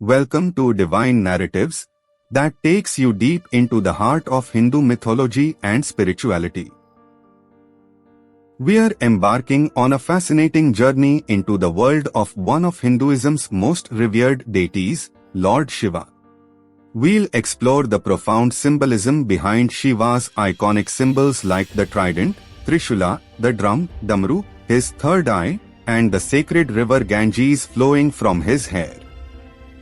Welcome to Divine Narratives that takes you deep into the heart of Hindu mythology and spirituality. We are embarking on a fascinating journey into the world of one of Hinduism's most revered deities, Lord Shiva. We'll explore the profound symbolism behind Shiva's iconic symbols like the trident, Trishula, the drum, Damaru, his third eye, and the sacred river Ganges flowing from his hair.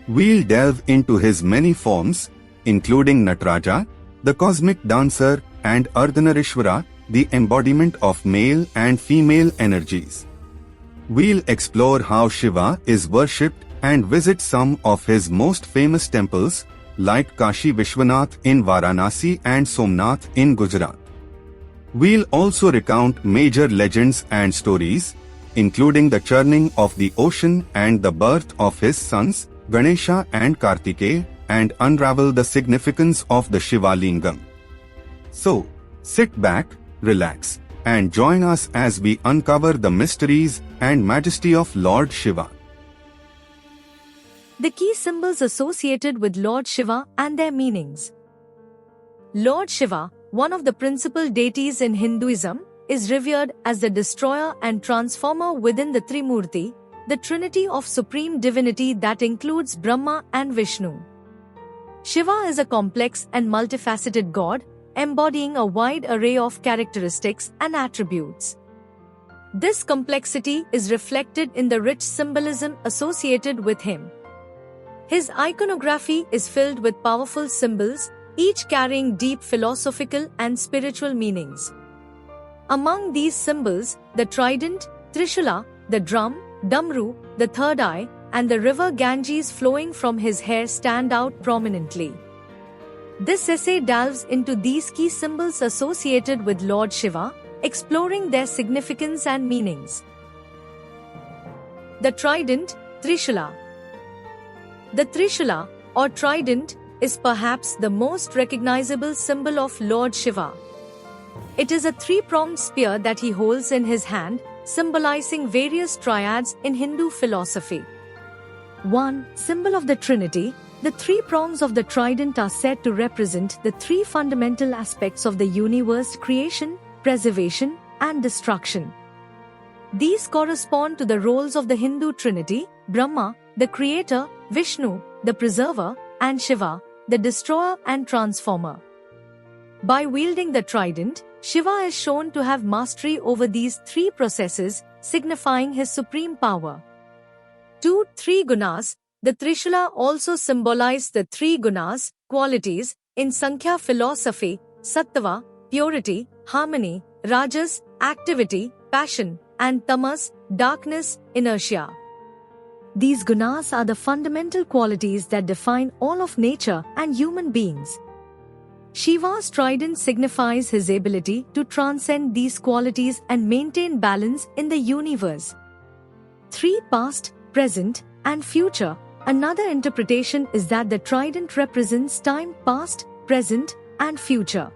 We'll delve into his many forms, including Nataraja, the cosmic dancer, and Ardhanarishvara, the embodiment of male and female energies. We'll explore how Shiva is worshipped and visit some of his most famous temples, like Kashi Vishwanath in Varanasi and Somnath in Gujarat. We'll also recount major legends and stories, including the churning of the ocean and the birth of his sons, Ganesha and Kartikeya, and unravel the significance of the Shiva Lingam. So, sit back, relax, and join us as we uncover the mysteries and majesty of Lord Shiva. The key symbols associated with Lord Shiva and their meanings. Lord Shiva, one of the principal deities in Hinduism, is revered as the destroyer and transformer within the Trimurti, the trinity of supreme divinity that includes Brahma and Vishnu. Shiva is a complex and multifaceted god, embodying a wide array of characteristics and attributes. This complexity is reflected in the rich symbolism associated with him. His iconography is filled with powerful symbols, each carrying deep philosophical and spiritual meanings. Among these symbols, the trident, Trishula, the drum, Damaru, the third eye, and the river Ganges flowing from his hair stand out prominently. This essay delves into these key symbols associated with Lord Shiva, exploring their significance and meanings. The trident, Trishula. The Trishula, or trident, is perhaps the most recognizable symbol of Lord Shiva. It is a three-pronged spear that he holds in his hand, symbolizing various triads in Hindu philosophy. 1. Symbol of the Trinity. The three prongs of the trident are said to represent the three fundamental aspects of the universe: creation, preservation, and destruction. These correspond to the roles of the Hindu Trinity: Brahma, the creator; Vishnu, the preserver; and Shiva, the destroyer and transformer. By wielding the trident, Shiva is shown to have mastery over these three processes, signifying his supreme power. 2. Three gunas. The Trishula also symbolizes the three gunas, qualities, in Sankhya philosophy: sattva, purity, harmony; rajas, activity, passion; and tamas, darkness, inertia. These gunas are the fundamental qualities that define all of nature and human beings. Shiva's trident signifies his ability to transcend these qualities and maintain balance in the universe. 3. Past, present, and future. Another interpretation is that the trident represents time past, present, and future.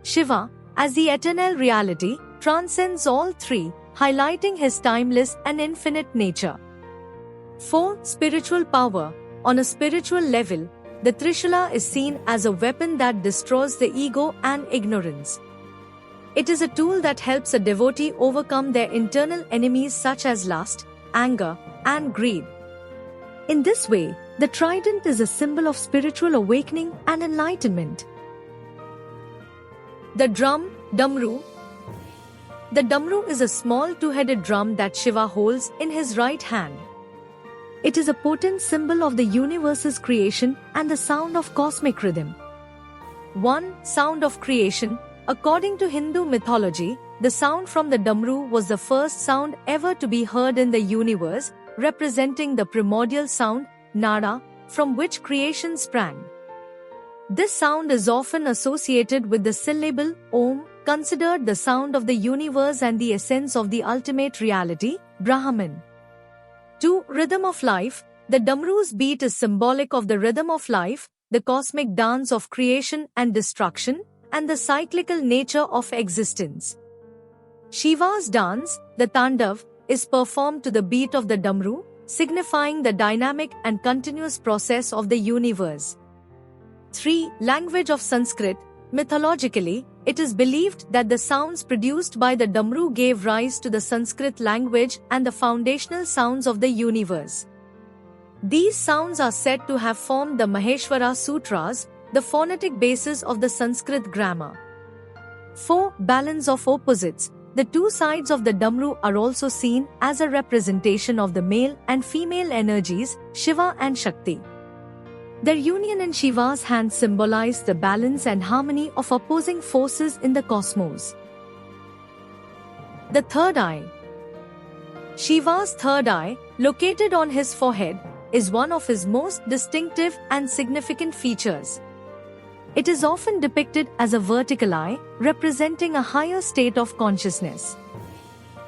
Shiva, as the eternal reality, transcends all three, highlighting his timeless and infinite nature. 4. Spiritual power. On a spiritual level, the Trishula is seen as a weapon that destroys the ego and ignorance. It is a tool that helps a devotee overcome their internal enemies such as lust, anger, and greed. In this way, the trident is a symbol of spiritual awakening and enlightenment. The drum, Damaru. The Damaru is a small two-headed drum that Shiva holds in his right hand. It is a potent symbol of the universe's creation and the sound of cosmic rhythm. 1. Sound of creation. According to Hindu mythology, the sound from the Damaru was the first sound ever to be heard in the universe, representing the primordial sound, Nada, from which creation sprang. This sound is often associated with the syllable Om, considered the sound of the universe and the essence of the ultimate reality, Brahman. 2. Rhythm of life. The Damaru's beat is symbolic of the rhythm of life, the cosmic dance of creation and destruction, and the cyclical nature of existence. Shiva's dance, the Tandav, is performed to the beat of the Damaru, signifying the dynamic and continuous process of the universe. 3. Language of Sanskrit. Mythologically, it is believed that the sounds produced by the Damaru gave rise to the Sanskrit language and the foundational sounds of the universe. These sounds are said to have formed the Maheshwara Sutras, the phonetic basis of the Sanskrit grammar. 4. Balance of opposites. The two sides of the Damaru are also seen as a representation of the male and female energies, Shiva and Shakti. Their union in Shiva's hand symbolizes the balance and harmony of opposing forces in the cosmos. The third eye. Shiva's third eye, located on his forehead, is one of his most distinctive and significant features. It is often depicted as a vertical eye, representing a higher state of consciousness.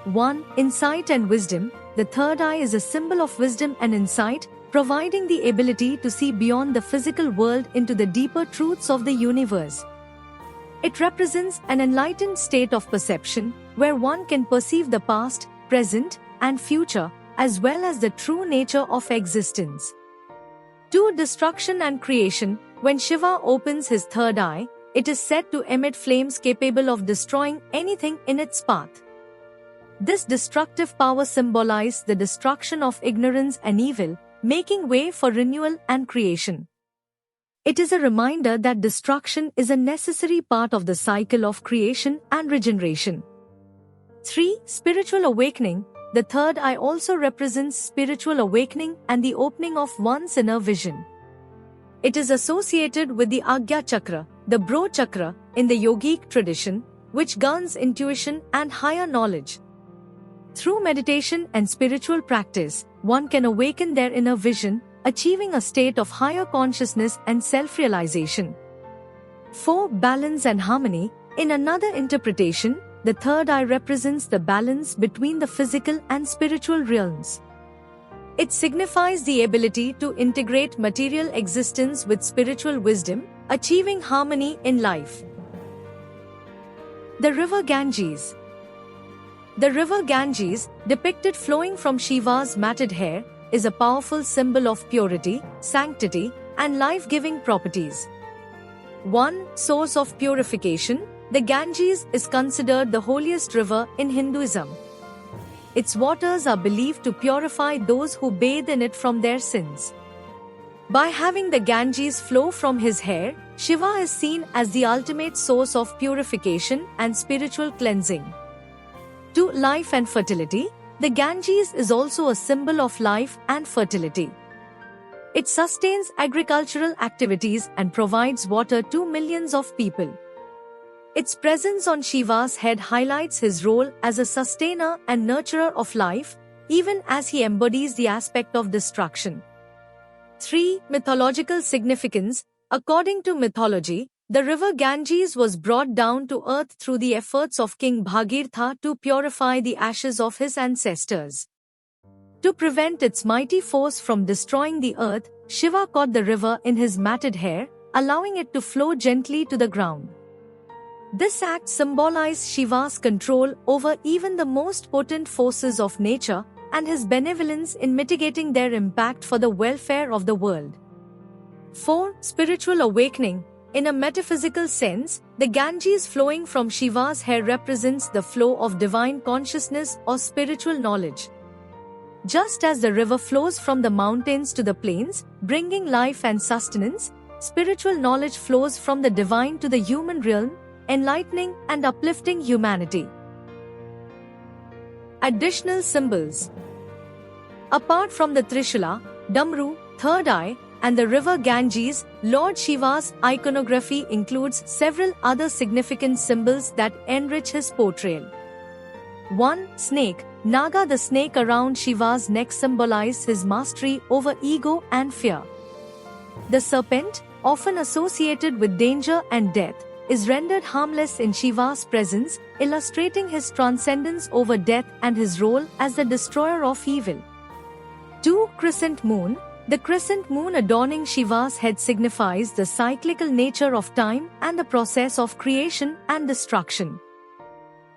1. Insight and wisdom. The third eye is a symbol of wisdom and insight, providing the ability to see beyond the physical world into the deeper truths of the universe. It represents an enlightened state of perception, where one can perceive the past, present, and future, as well as the true nature of existence. 2. Destruction and creation. When Shiva opens his third eye, it is said to emit flames capable of destroying anything in its path. This destructive power symbolizes the destruction of ignorance and evil, making way for renewal and creation. It is a reminder that destruction is a necessary part of the cycle of creation and regeneration. 3. Spiritual awakening. The third eye also represents spiritual awakening and the opening of one's inner vision. It is associated with the Agya Chakra, the Bro Chakra, in the yogic tradition, which governs intuition and higher knowledge. Through meditation and spiritual practice, one can awaken their inner vision, achieving a state of higher consciousness and self-realization. 4. Balance and harmony. In another interpretation, the third eye represents the balance between the physical and spiritual realms. It signifies the ability to integrate material existence with spiritual wisdom, achieving harmony in life. The river Ganges. The river Ganges, depicted flowing from Shiva's matted hair, is a powerful symbol of purity, sanctity, and life-giving properties. 1. Source of purification. The Ganges is considered the holiest river in Hinduism. Its waters are believed to purify those who bathe in it from their sins. By having the Ganges flow from his hair, Shiva is seen as the ultimate source of purification and spiritual cleansing. 2. Life and fertility. The Ganges is also a symbol of life and fertility. It sustains agricultural activities and provides water to millions of people. Its presence on Shiva's head highlights his role as a sustainer and nurturer of life, even as he embodies the aspect of destruction. 3. Mythological significance. According to mythology, the river Ganges was brought down to earth through the efforts of King Bhagirath to purify the ashes of his ancestors. To prevent its mighty force from destroying the earth, Shiva caught the river in his matted hair, allowing it to flow gently to the ground. This act symbolized Shiva's control over even the most potent forces of nature and his benevolence in mitigating their impact for the welfare of the world. 4. Spiritual awakening. In a metaphysical sense, the Ganges flowing from Shiva's hair represents the flow of divine consciousness or spiritual knowledge. Just as the river flows from the mountains to the plains, bringing life and sustenance, spiritual knowledge flows from the divine to the human realm, enlightening and uplifting humanity. Additional symbols. Apart from the Trishula, Damaru, third eye, and the river Ganges, Lord Shiva's iconography includes several other significant symbols that enrich his portrayal. 1. Snake. Naga, the snake around Shiva's neck, symbolizes his mastery over ego and fear. The serpent, often associated with danger and death, is rendered harmless in Shiva's presence, illustrating his transcendence over death and his role as the destroyer of evil. 2. Crescent moon. The crescent moon adorning Shiva's head signifies the cyclical nature of time and the process of creation and destruction.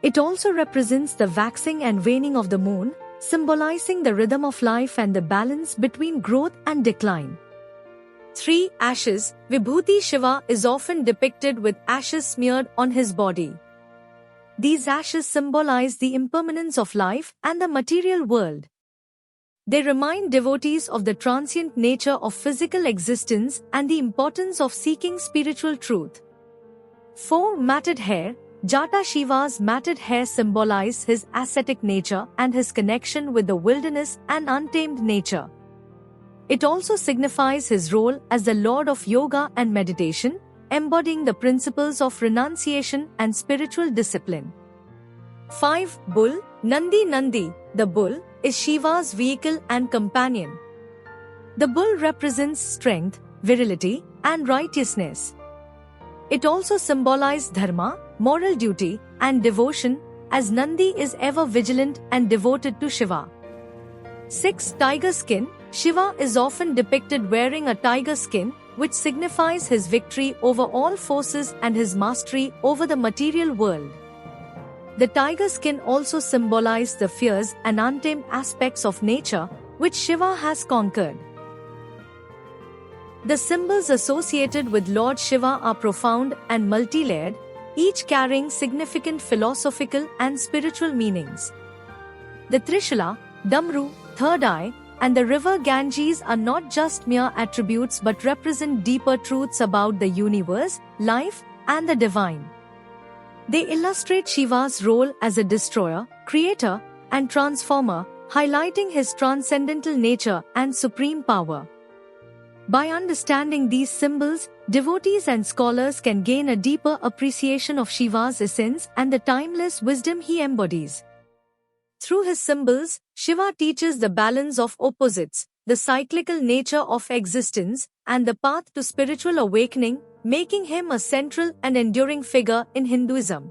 It also represents the waxing and waning of the moon, symbolizing the rhythm of life and the balance between growth and decline. 3. Ashes. Vibhuti. Shiva is often depicted with ashes smeared on his body. These ashes symbolize the impermanence of life and the material world. They remind devotees of the transient nature of physical existence and the importance of seeking spiritual truth. 4. Matted hair. Jata. Shiva's matted hair symbolize his ascetic nature and his connection with the wilderness and untamed nature. It also signifies his role as the Lord of Yoga and meditation, embodying the principles of renunciation and spiritual discipline. 5. Bull. Nandi. Nandi, the bull, is Shiva's vehicle and companion. The bull represents strength, virility, and righteousness. It also symbolizes dharma, moral duty, and devotion, as Nandi is ever vigilant and devoted to Shiva. 6. Tiger skin. Shiva is often depicted wearing a tiger skin, which signifies his victory over all forces and his mastery over the material world. The tiger skin also symbolizes the fierce and untamed aspects of nature, which Shiva has conquered. The symbols associated with Lord Shiva are profound and multi-layered, each carrying significant philosophical and spiritual meanings. The Trishula, Damaru, third eye, and the river Ganges are not just mere attributes but represent deeper truths about the universe, life, and the divine. They illustrate Shiva's role as a destroyer, creator, and transformer, highlighting his transcendental nature and supreme power. By understanding these symbols, devotees and scholars can gain a deeper appreciation of Shiva's essence and the timeless wisdom he embodies. Through his symbols, Shiva teaches the balance of opposites, the cyclical nature of existence, and the path to spiritual awakening, making him a central and enduring figure in Hinduism.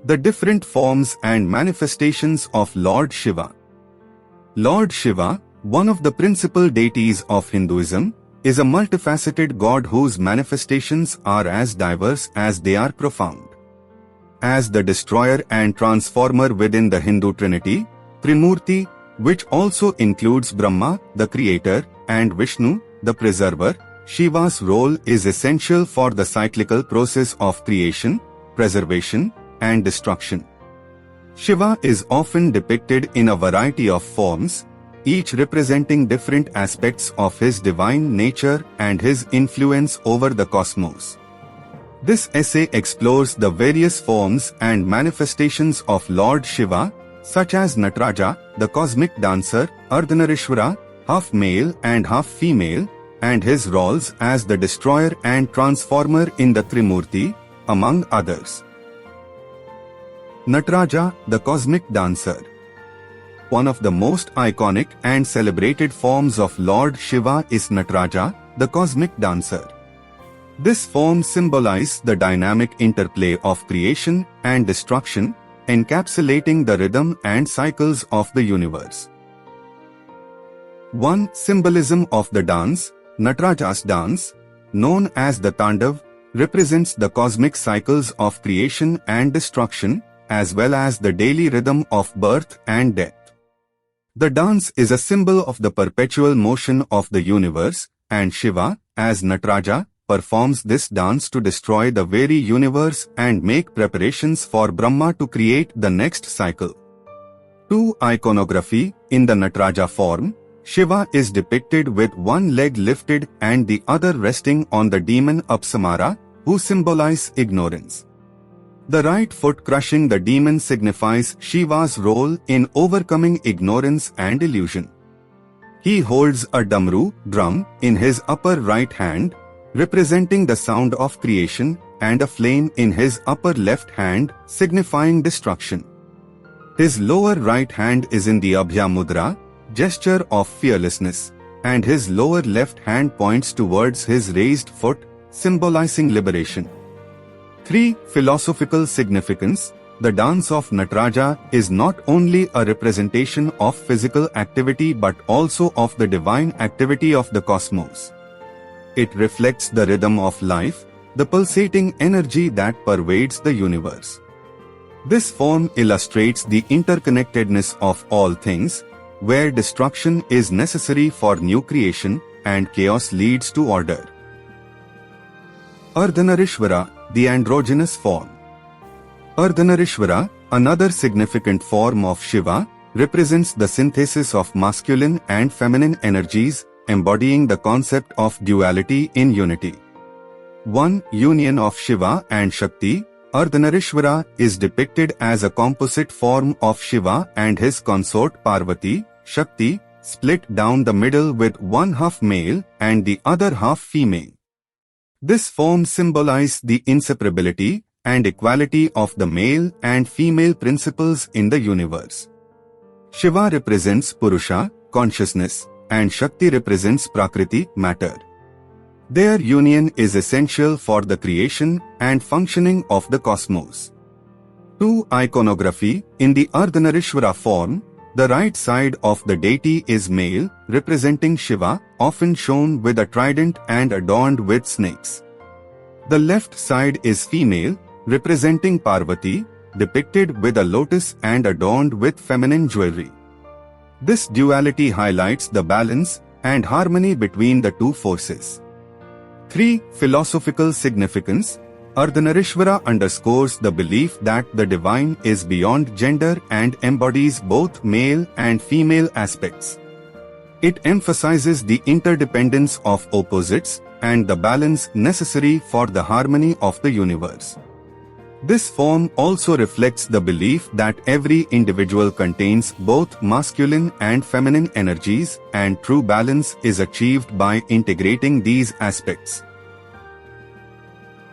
The different forms and manifestations of Lord Shiva. Lord Shiva, one of the principal deities of Hinduism, is a multifaceted god whose manifestations are as diverse as they are profound. As the destroyer and transformer within the Hindu trinity, Trimurti, which also includes Brahma, the creator, and Vishnu, the preserver, Shiva's role is essential for the cyclical process of creation, preservation, and destruction. Shiva is often depicted in a variety of forms, each representing different aspects of his divine nature and his influence over the cosmos. This essay explores the various forms and manifestations of Lord Shiva, such as Nataraja, the cosmic dancer, Ardhanarishvara, half male and half female, and his roles as the destroyer and transformer in the Trimurti, among others. Nataraja, the cosmic dancer. One of the most iconic and celebrated forms of Lord Shiva is Nataraja, the cosmic dancer. This form symbolizes the dynamic interplay of creation and destruction, encapsulating the rhythm and cycles of the universe. 1. Symbolism of the dance. Nataraja's dance, known as the Tandav, represents the cosmic cycles of creation and destruction, as well as the daily rhythm of birth and death. The dance is a symbol of the perpetual motion of the universe, and Shiva, as Nataraja, performs this dance to destroy the very universe and make preparations for Brahma to create the next cycle. 2. Iconography. In the Nataraja form, Shiva is depicted with one leg lifted and the other resting on the demon Apsamara, who symbolize ignorance. The right foot crushing the demon signifies Shiva's role in overcoming ignorance and illusion. He holds a Damaru, drum, in his upper right hand, representing the sound of creation, and a flame in his upper left hand, signifying destruction. His lower right hand is in the Abhya Mudra, gesture of fearlessness, and his lower left hand points towards his raised foot, symbolizing liberation. 3. Philosophical significance. The dance of Nataraja is not only a representation of physical activity but also of the divine activity of the cosmos. It reflects the rhythm of life, the pulsating energy that pervades the universe. This form illustrates the interconnectedness of all things, where destruction is necessary for new creation and chaos leads to order. Ardhanarishvara, the androgynous form. Ardhanarishvara, another significant form of Shiva, represents the synthesis of masculine and feminine energies, embodying the concept of duality in unity. One union of Shiva and Shakti, Ardhanarishvara is depicted as a composite form of Shiva and his consort Parvati, Shakti, split down the middle with one half male and the other half female. This form symbolizes the inseparability and equality of the male and female principles in the universe. Shiva represents Purusha, consciousness, and Shakti represents Prakriti, matter. Their union is essential for the creation and functioning of the cosmos. 2. Iconography. In the Ardhanarishvara form, the right side of the deity is male, representing Shiva, often shown with a trident and adorned with snakes. The left side is female, representing Parvati, depicted with a lotus and adorned with feminine jewelry. This duality highlights the balance and harmony between the two forces. 3. Philosophical significance. Ardhanarishvara underscores the belief that the divine is beyond gender and embodies both male and female aspects. It emphasizes the interdependence of opposites and the balance necessary for the harmony of the universe. This form also reflects the belief that every individual contains both masculine and feminine energies, and true balance is achieved by integrating these aspects.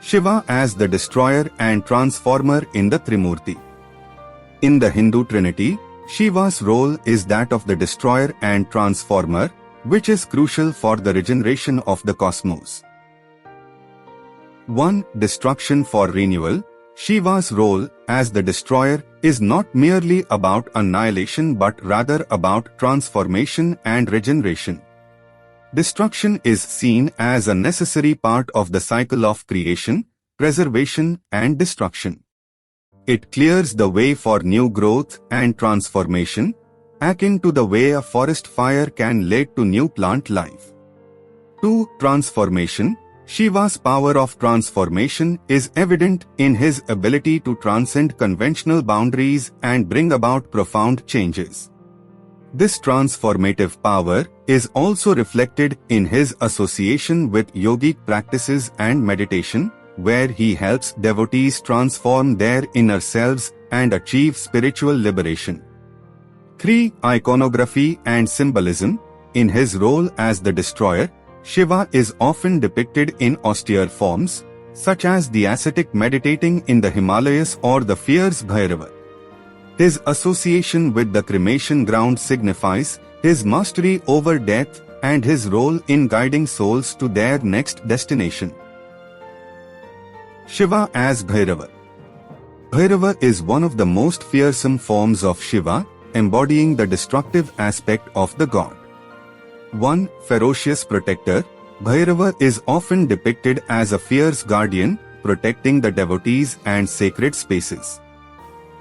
Shiva as the destroyer and transformer in the Trimurti. In the Hindu Trinity, Shiva's role is that of the destroyer and transformer, which is crucial for the regeneration of the cosmos. 1. Destruction for renewal. Shiva's role as the destroyer is not merely about annihilation but rather about transformation and regeneration. Destruction is seen as a necessary part of the cycle of creation, preservation, and destruction. It clears the way for new growth and transformation, akin to the way a forest fire can lead to new plant life. 2. Transformation. Shiva's power of transformation is evident in his ability to transcend conventional boundaries and bring about profound changes. This transformative power is also reflected in his association with yogic practices and meditation, where he helps devotees transform their inner selves and achieve spiritual liberation. 3. Iconography and symbolism. In his role as the destroyer, Shiva is often depicted in austere forms, such as the ascetic meditating in the Himalayas or the fierce Bhairava. His association with the cremation ground signifies his mastery over death and his role in guiding souls to their next destination. Shiva as Bhairava. Bhairava is one of the most fearsome forms of Shiva, embodying the destructive aspect of the god. 1. Ferocious protector. Bhairava is often depicted as a fierce guardian, protecting the devotees and sacred spaces.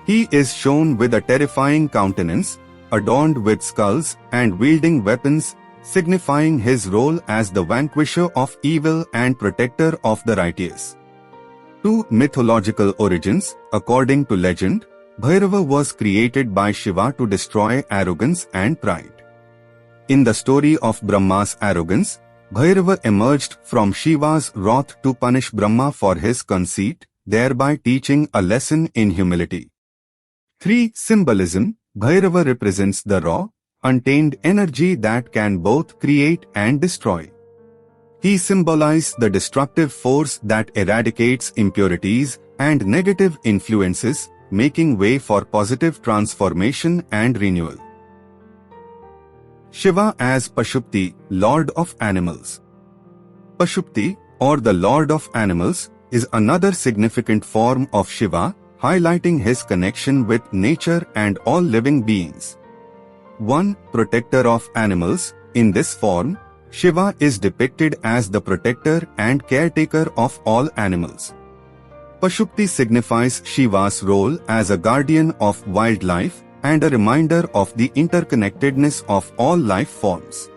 He is shown with a terrifying countenance, adorned with skulls and wielding weapons, signifying his role as the vanquisher of evil and protector of the righteous. 2. Mythological origins. According to legend, Bhairava was created by Shiva to destroy arrogance and pride. In the story of Brahma's arrogance, Bhairava emerged from Shiva's wrath to punish Brahma for his conceit, thereby teaching a lesson in humility. 3. Symbolism. Bhairava represents the raw, untamed energy that can both create and destroy. He symbolizes the destructive force that eradicates impurities and negative influences, making way for positive transformation and renewal. Shiva as Pashupti, Lord of Animals. Pashupti, or the Lord of Animals, is another significant form of Shiva, highlighting his connection with nature and all living beings. 1. Protector of animals. In this form, Shiva is depicted as the protector and caretaker of all animals. Pashupti signifies Shiva's role as a guardian of wildlife and a reminder of the interconnectedness of all life forms.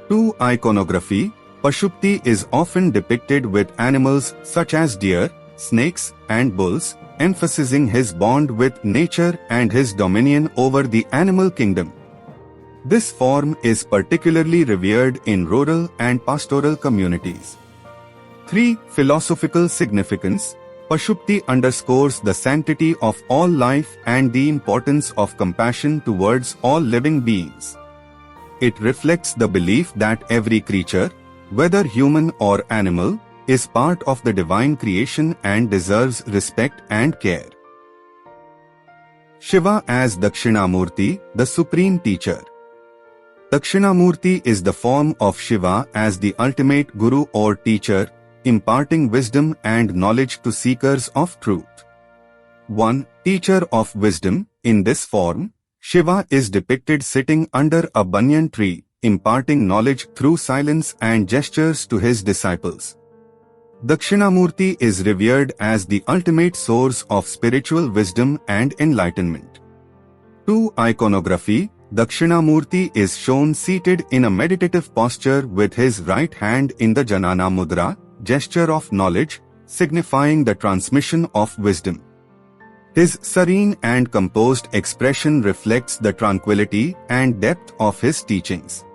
2. Iconography. Pashupti is often depicted with animals such as deer, snakes, and bulls, emphasizing his bond with nature and his dominion over the animal kingdom. This form is particularly revered in rural and pastoral communities. 3. Philosophical significance. Pashupti underscores the sanctity of all life and the importance of compassion towards all living beings. It reflects the belief that every creature, whether human or animal, is part of the divine creation and deserves respect and care. Shiva as Dakshinamurti, the Supreme Teacher. Dakshinamurti is the form of Shiva as the ultimate guru or teacher, imparting wisdom and knowledge to seekers of truth. 1. Teacher of wisdom. In this form, Shiva is depicted sitting under a banyan tree, imparting knowledge through silence and gestures to his disciples. Dakshinamurti is revered as the ultimate source of spiritual wisdom and enlightenment. 2. Iconography. Dakshinamurti is shown seated in a meditative posture with his right hand in the Janana Mudra, gesture of knowledge, signifying the transmission of wisdom. His serene and composed expression reflects the tranquility and depth of his teachings.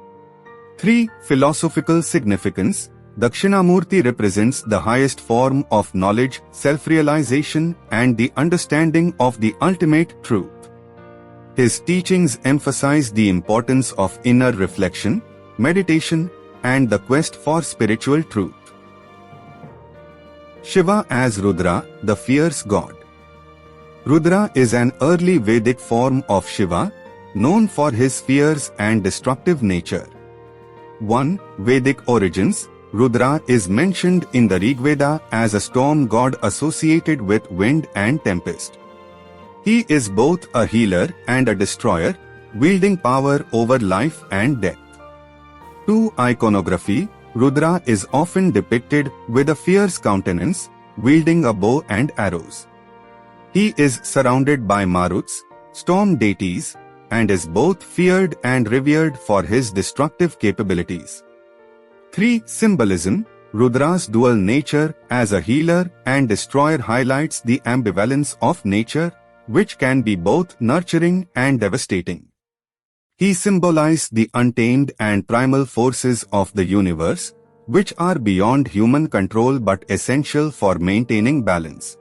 3. Philosophical significance. Dakshinamurti represents the highest form of knowledge, self-realization, and the understanding of the ultimate truth. His teachings emphasize the importance of inner reflection, meditation, and the quest for spiritual truth. Shiva as Rudra, the fierce god. Rudra is an early Vedic form of Shiva, known for his fierce and destructive nature. 1. Vedic origins. Rudra is mentioned in the Rigveda as a storm god associated with wind and tempest. He is both a healer and a destroyer, wielding power over life and death. 2. Iconography. Rudra is often depicted with a fierce countenance, wielding a bow and arrows. He is surrounded by Maruts, storm deities, and is both feared and revered for his destructive capabilities. 3. Symbolism. Rudra's dual nature as a healer and destroyer highlights the ambivalence of nature, which can be both nurturing and devastating. He symbolized the untamed and primal forces of the universe, which are beyond human control but essential for maintaining balance.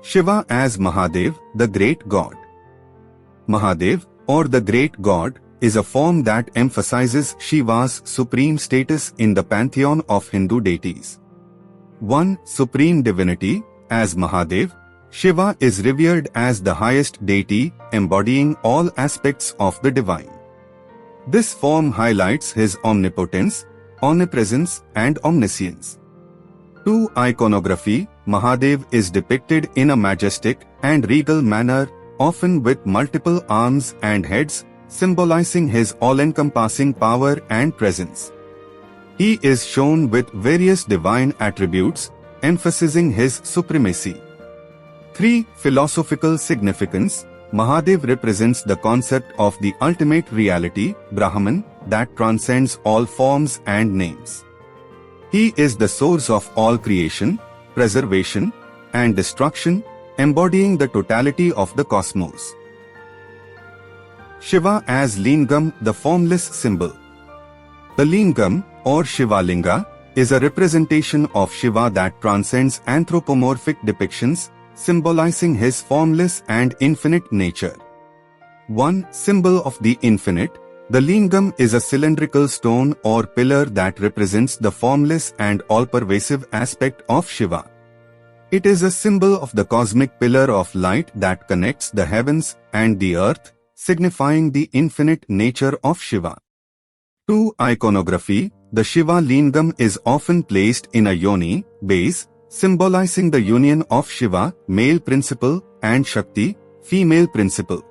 Shiva as Mahadev, the Great God. Mahadev, or the Great God, is a form that emphasizes Shiva's supreme status in the pantheon of Hindu deities. 1. Supreme divinity. As Mahadev, Shiva is revered as the highest deity, embodying all aspects of the divine. This form highlights his omnipotence, omnipresence, and omniscience. 2. Iconography. Mahadev is depicted in a majestic and regal manner, often with multiple arms and heads, symbolizing his all-encompassing power and presence. He is shown with various divine attributes, emphasizing his supremacy. 3. Philosophical significance. Mahadev represents the concept of the ultimate reality, Brahman, that transcends all forms and names. He is the source of all creation, preservation, and destruction, embodying the totality of the cosmos. Shiva as Lingam, the formless symbol. The Lingam, or Shiva Linga, is a representation of Shiva that transcends anthropomorphic depictions, symbolizing his formless and infinite nature. 1. Symbol of the infinite. The lingam is a cylindrical stone or pillar that represents the formless and all-pervasive aspect of Shiva. It is a symbol of the cosmic pillar of light that connects the heavens and the earth, signifying the infinite nature of Shiva. 2. Iconography. The Shiva Lingam is often placed in a yoni, base, symbolizing the union of Shiva, male principle, and Shakti, female principle.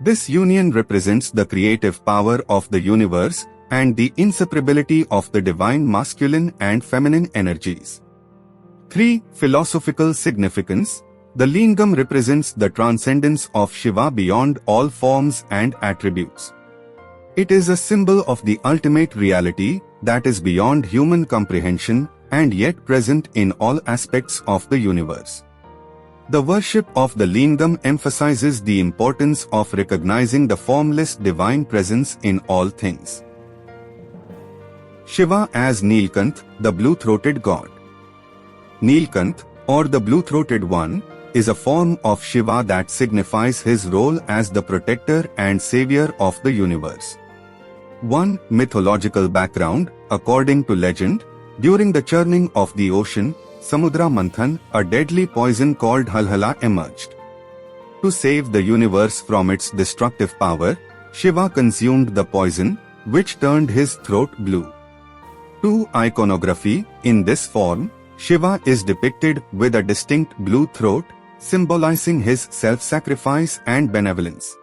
This union represents the creative power of the universe and the inseparability of the divine masculine and feminine energies. 3. Philosophical significance. The lingam represents the transcendence of Shiva beyond all forms and attributes. It is a symbol of the ultimate reality that is beyond human comprehension and yet present in all aspects of the universe. The worship of the lingam emphasizes the importance of recognizing the formless divine presence in all things. Shiva as Neelkanth, the blue-throated god. Neelkanth, or the blue-throated one, is a form of Shiva that signifies his role as the protector and savior of the universe. 1. Mythological background. According to legend, during the churning of the ocean, Samudra Manthan, a deadly poison called Halhala emerged. To save the universe from its destructive power, Shiva consumed the poison, which turned his throat blue. 2. Iconography. In this form, Shiva is depicted with a distinct blue throat, symbolizing his self-sacrifice and benevolence.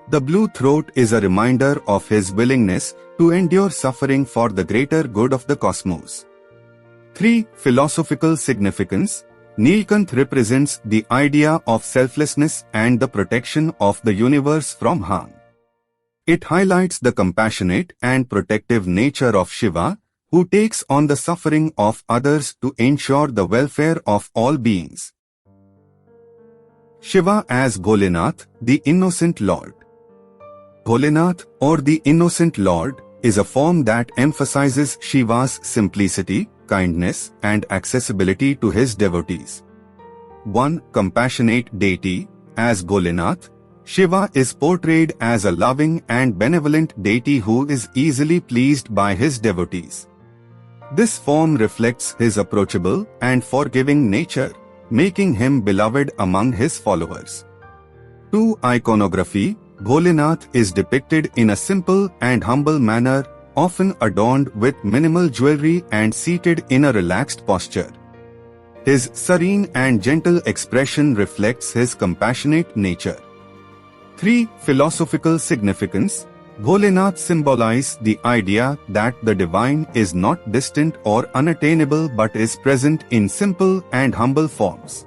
The blue throat is a reminder of his willingness to endure suffering for the greater good of the cosmos. 3. Philosophical significance. Neelkanth represents the idea of selflessness and the protection of the universe from harm. It highlights the compassionate and protective nature of Shiva, who takes on the suffering of others to ensure the welfare of all beings. Shiva as Bholenath, the Innocent Lord. Bholenath, or the Innocent Lord, is a form that emphasizes Shiva's simplicity, kindness, and accessibility to his devotees. 1. Compassionate deity. As Bholenath, Shiva is portrayed as a loving and benevolent deity who is easily pleased by his devotees. This form reflects his approachable and forgiving nature, making him beloved among his followers. 2. Iconography. Bholenath is depicted in a simple and humble manner, often adorned with minimal jewelry and seated in a relaxed posture. His serene and gentle expression reflects his compassionate nature. 3. Philosophical significance. Bholenath symbolizes the idea that the divine is not distant or unattainable but is present in simple and humble forms.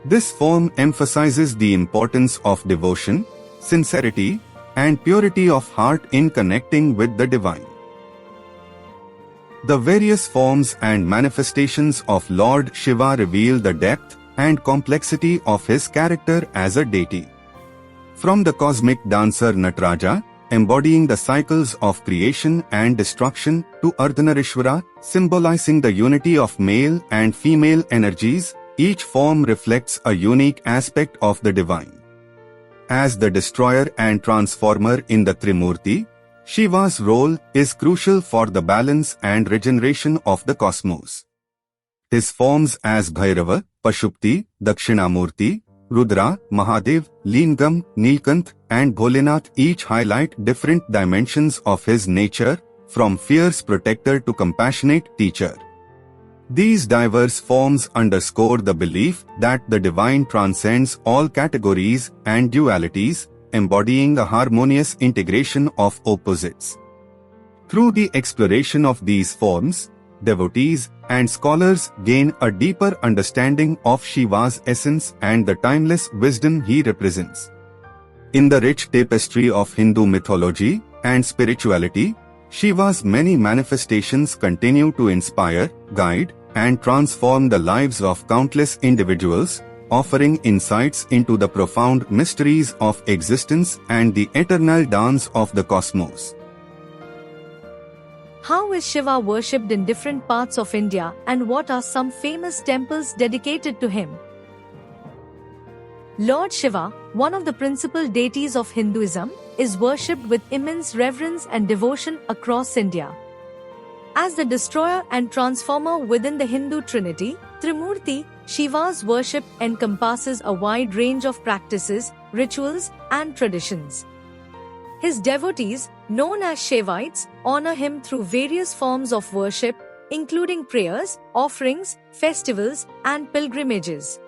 This form emphasizes the importance of devotion, sincerity, and purity of heart in connecting with the divine. The various forms and manifestations of Lord Shiva reveal the depth and complexity of his character as a deity. From the cosmic dancer Nataraja, embodying the cycles of creation and destruction, to Ardhanarishvara, symbolizing the unity of male and female energies, each form reflects a unique aspect of the divine. As the destroyer and transformer in the Trimurti, Shiva's role is crucial for the balance and regeneration of the cosmos. His forms as Bhairava, Pashupti, Dakshinamurti, Rudra, Mahadev, Lingam, Neelkanth, and Bholenath each highlight different dimensions of his nature, from fierce protector to compassionate teacher. These diverse forms underscore the belief that the divine transcends all categories and dualities, embodying a harmonious integration of opposites. Through the exploration of these forms, devotees and scholars gain a deeper understanding of Shiva's essence and the timeless wisdom he represents. In the rich tapestry of Hindu mythology and spirituality, Shiva's many manifestations continue to inspire, guide, and transform the lives of countless individuals, offering insights into the profound mysteries of existence and the eternal dance of the cosmos. How is Shiva worshipped in different parts of India, and what are some famous temples dedicated to him? Lord Shiva, one of the principal deities of Hinduism, is worshipped with immense reverence and devotion across India. As the destroyer and transformer within the Hindu trinity, Trimurti, Shiva's worship encompasses a wide range of practices, rituals, and traditions. His devotees, known as Shaivites, honor him through various forms of worship, including prayers, offerings, festivals, and pilgrimages.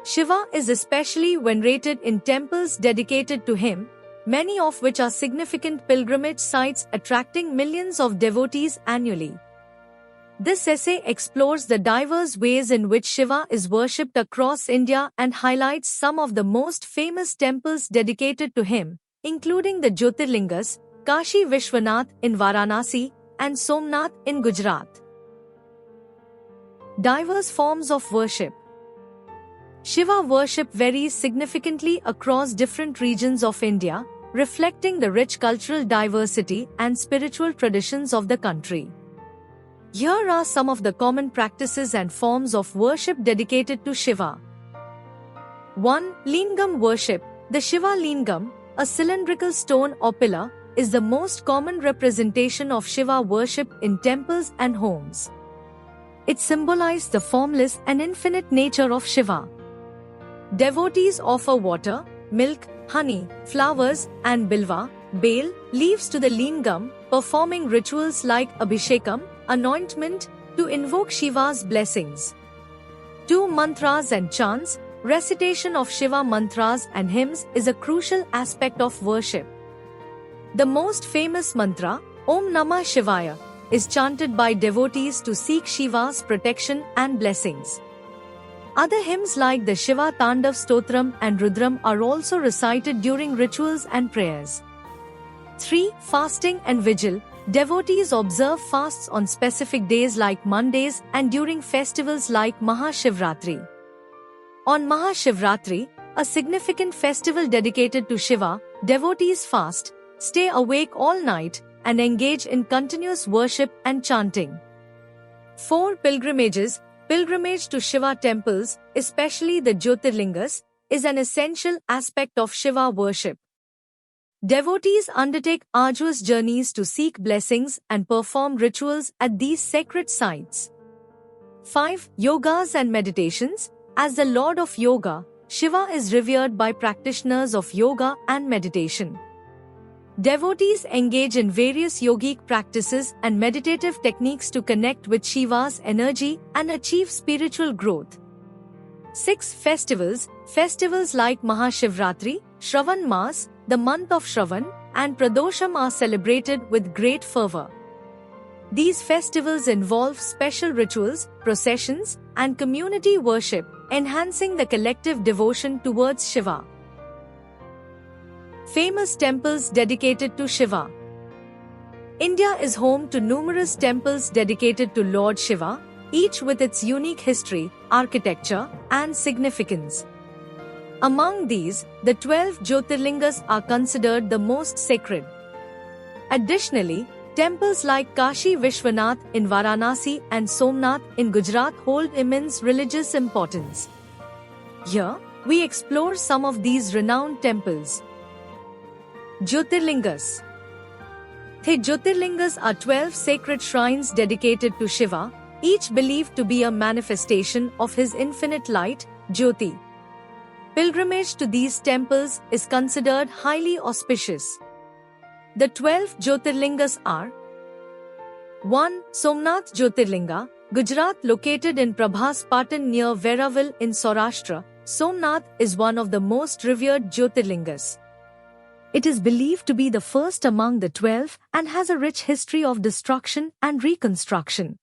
Shiva is especially venerated in temples dedicated to him, many of which are significant pilgrimage sites attracting millions of devotees annually. This essay explores the diverse ways in which Shiva is worshipped across India and highlights some of the most famous temples dedicated to him, including the Jyotirlingas, Kashi Vishwanath in Varanasi and Somnath in Gujarat. Diverse forms of worship. Shiva worship varies significantly across different regions of India, reflecting the rich cultural diversity and spiritual traditions of the country. Here are some of the common practices and forms of worship dedicated to Shiva. 1. Lingam worship. The Shiva Lingam, a cylindrical stone or pillar, is the most common representation of Shiva worship in temples and homes. It symbolizes the formless and infinite nature of Shiva. Devotees offer water, milk, honey, flowers, and bilva, bale, leaves to the lingam, performing rituals like abhishekam, anointment, to invoke Shiva's blessings. 2. Mantras and chants. Recitation of Shiva mantras and hymns is a crucial aspect of worship. The most famous mantra, Om Namah Shivaya, is chanted by devotees to seek Shiva's protection and blessings. Other hymns like the Shiva Tandav Stotram and Rudram are also recited during rituals and prayers. 3. Fasting and vigil. Devotees observe fasts on specific days like Mondays and during festivals like Mahashivratri. On Mahashivratri, a significant festival dedicated to Shiva, devotees fast, stay awake all night, and engage in continuous worship and chanting. 4. Pilgrimages. Pilgrimage to Shiva temples, especially the Jyotirlingas, is an essential aspect of Shiva worship. Devotees undertake arduous journeys to seek blessings and perform rituals at these sacred sites. 5. Yogas and meditations. As the Lord of Yoga, Shiva is revered by practitioners of yoga and meditation. Devotees engage in various yogic practices and meditative techniques to connect with Shiva's energy and achieve spiritual growth. 6. Festivals. Festivals like Mahashivratri, Shravan Mas, the month of Shravan, and Pradosham are celebrated with great fervor. These festivals involve special rituals, processions, and community worship, enhancing the collective devotion towards Shiva. Famous temples dedicated to Shiva. India is home to numerous temples dedicated to Lord Shiva, each with its unique history, architecture, and significance. Among these, the 12 Jyotirlingas are considered the most sacred. Additionally, temples like Kashi Vishwanath in Varanasi and Somnath in Gujarat hold immense religious importance. Here, we explore some of these renowned temples. Jyotirlingas. The Jyotirlingas are 12 sacred shrines dedicated to Shiva, each believed to be a manifestation of his infinite light, Jyoti. Pilgrimage to these temples is considered highly auspicious. The 12 Jyotirlingas are 1. Somnath Jyotirlinga, Gujarat, located in Prabhas Patan near Veeraval in Saurashtra. Somnath is one of the most revered Jyotirlingas. It is believed to be the first among the 12 and has a rich history of destruction and reconstruction.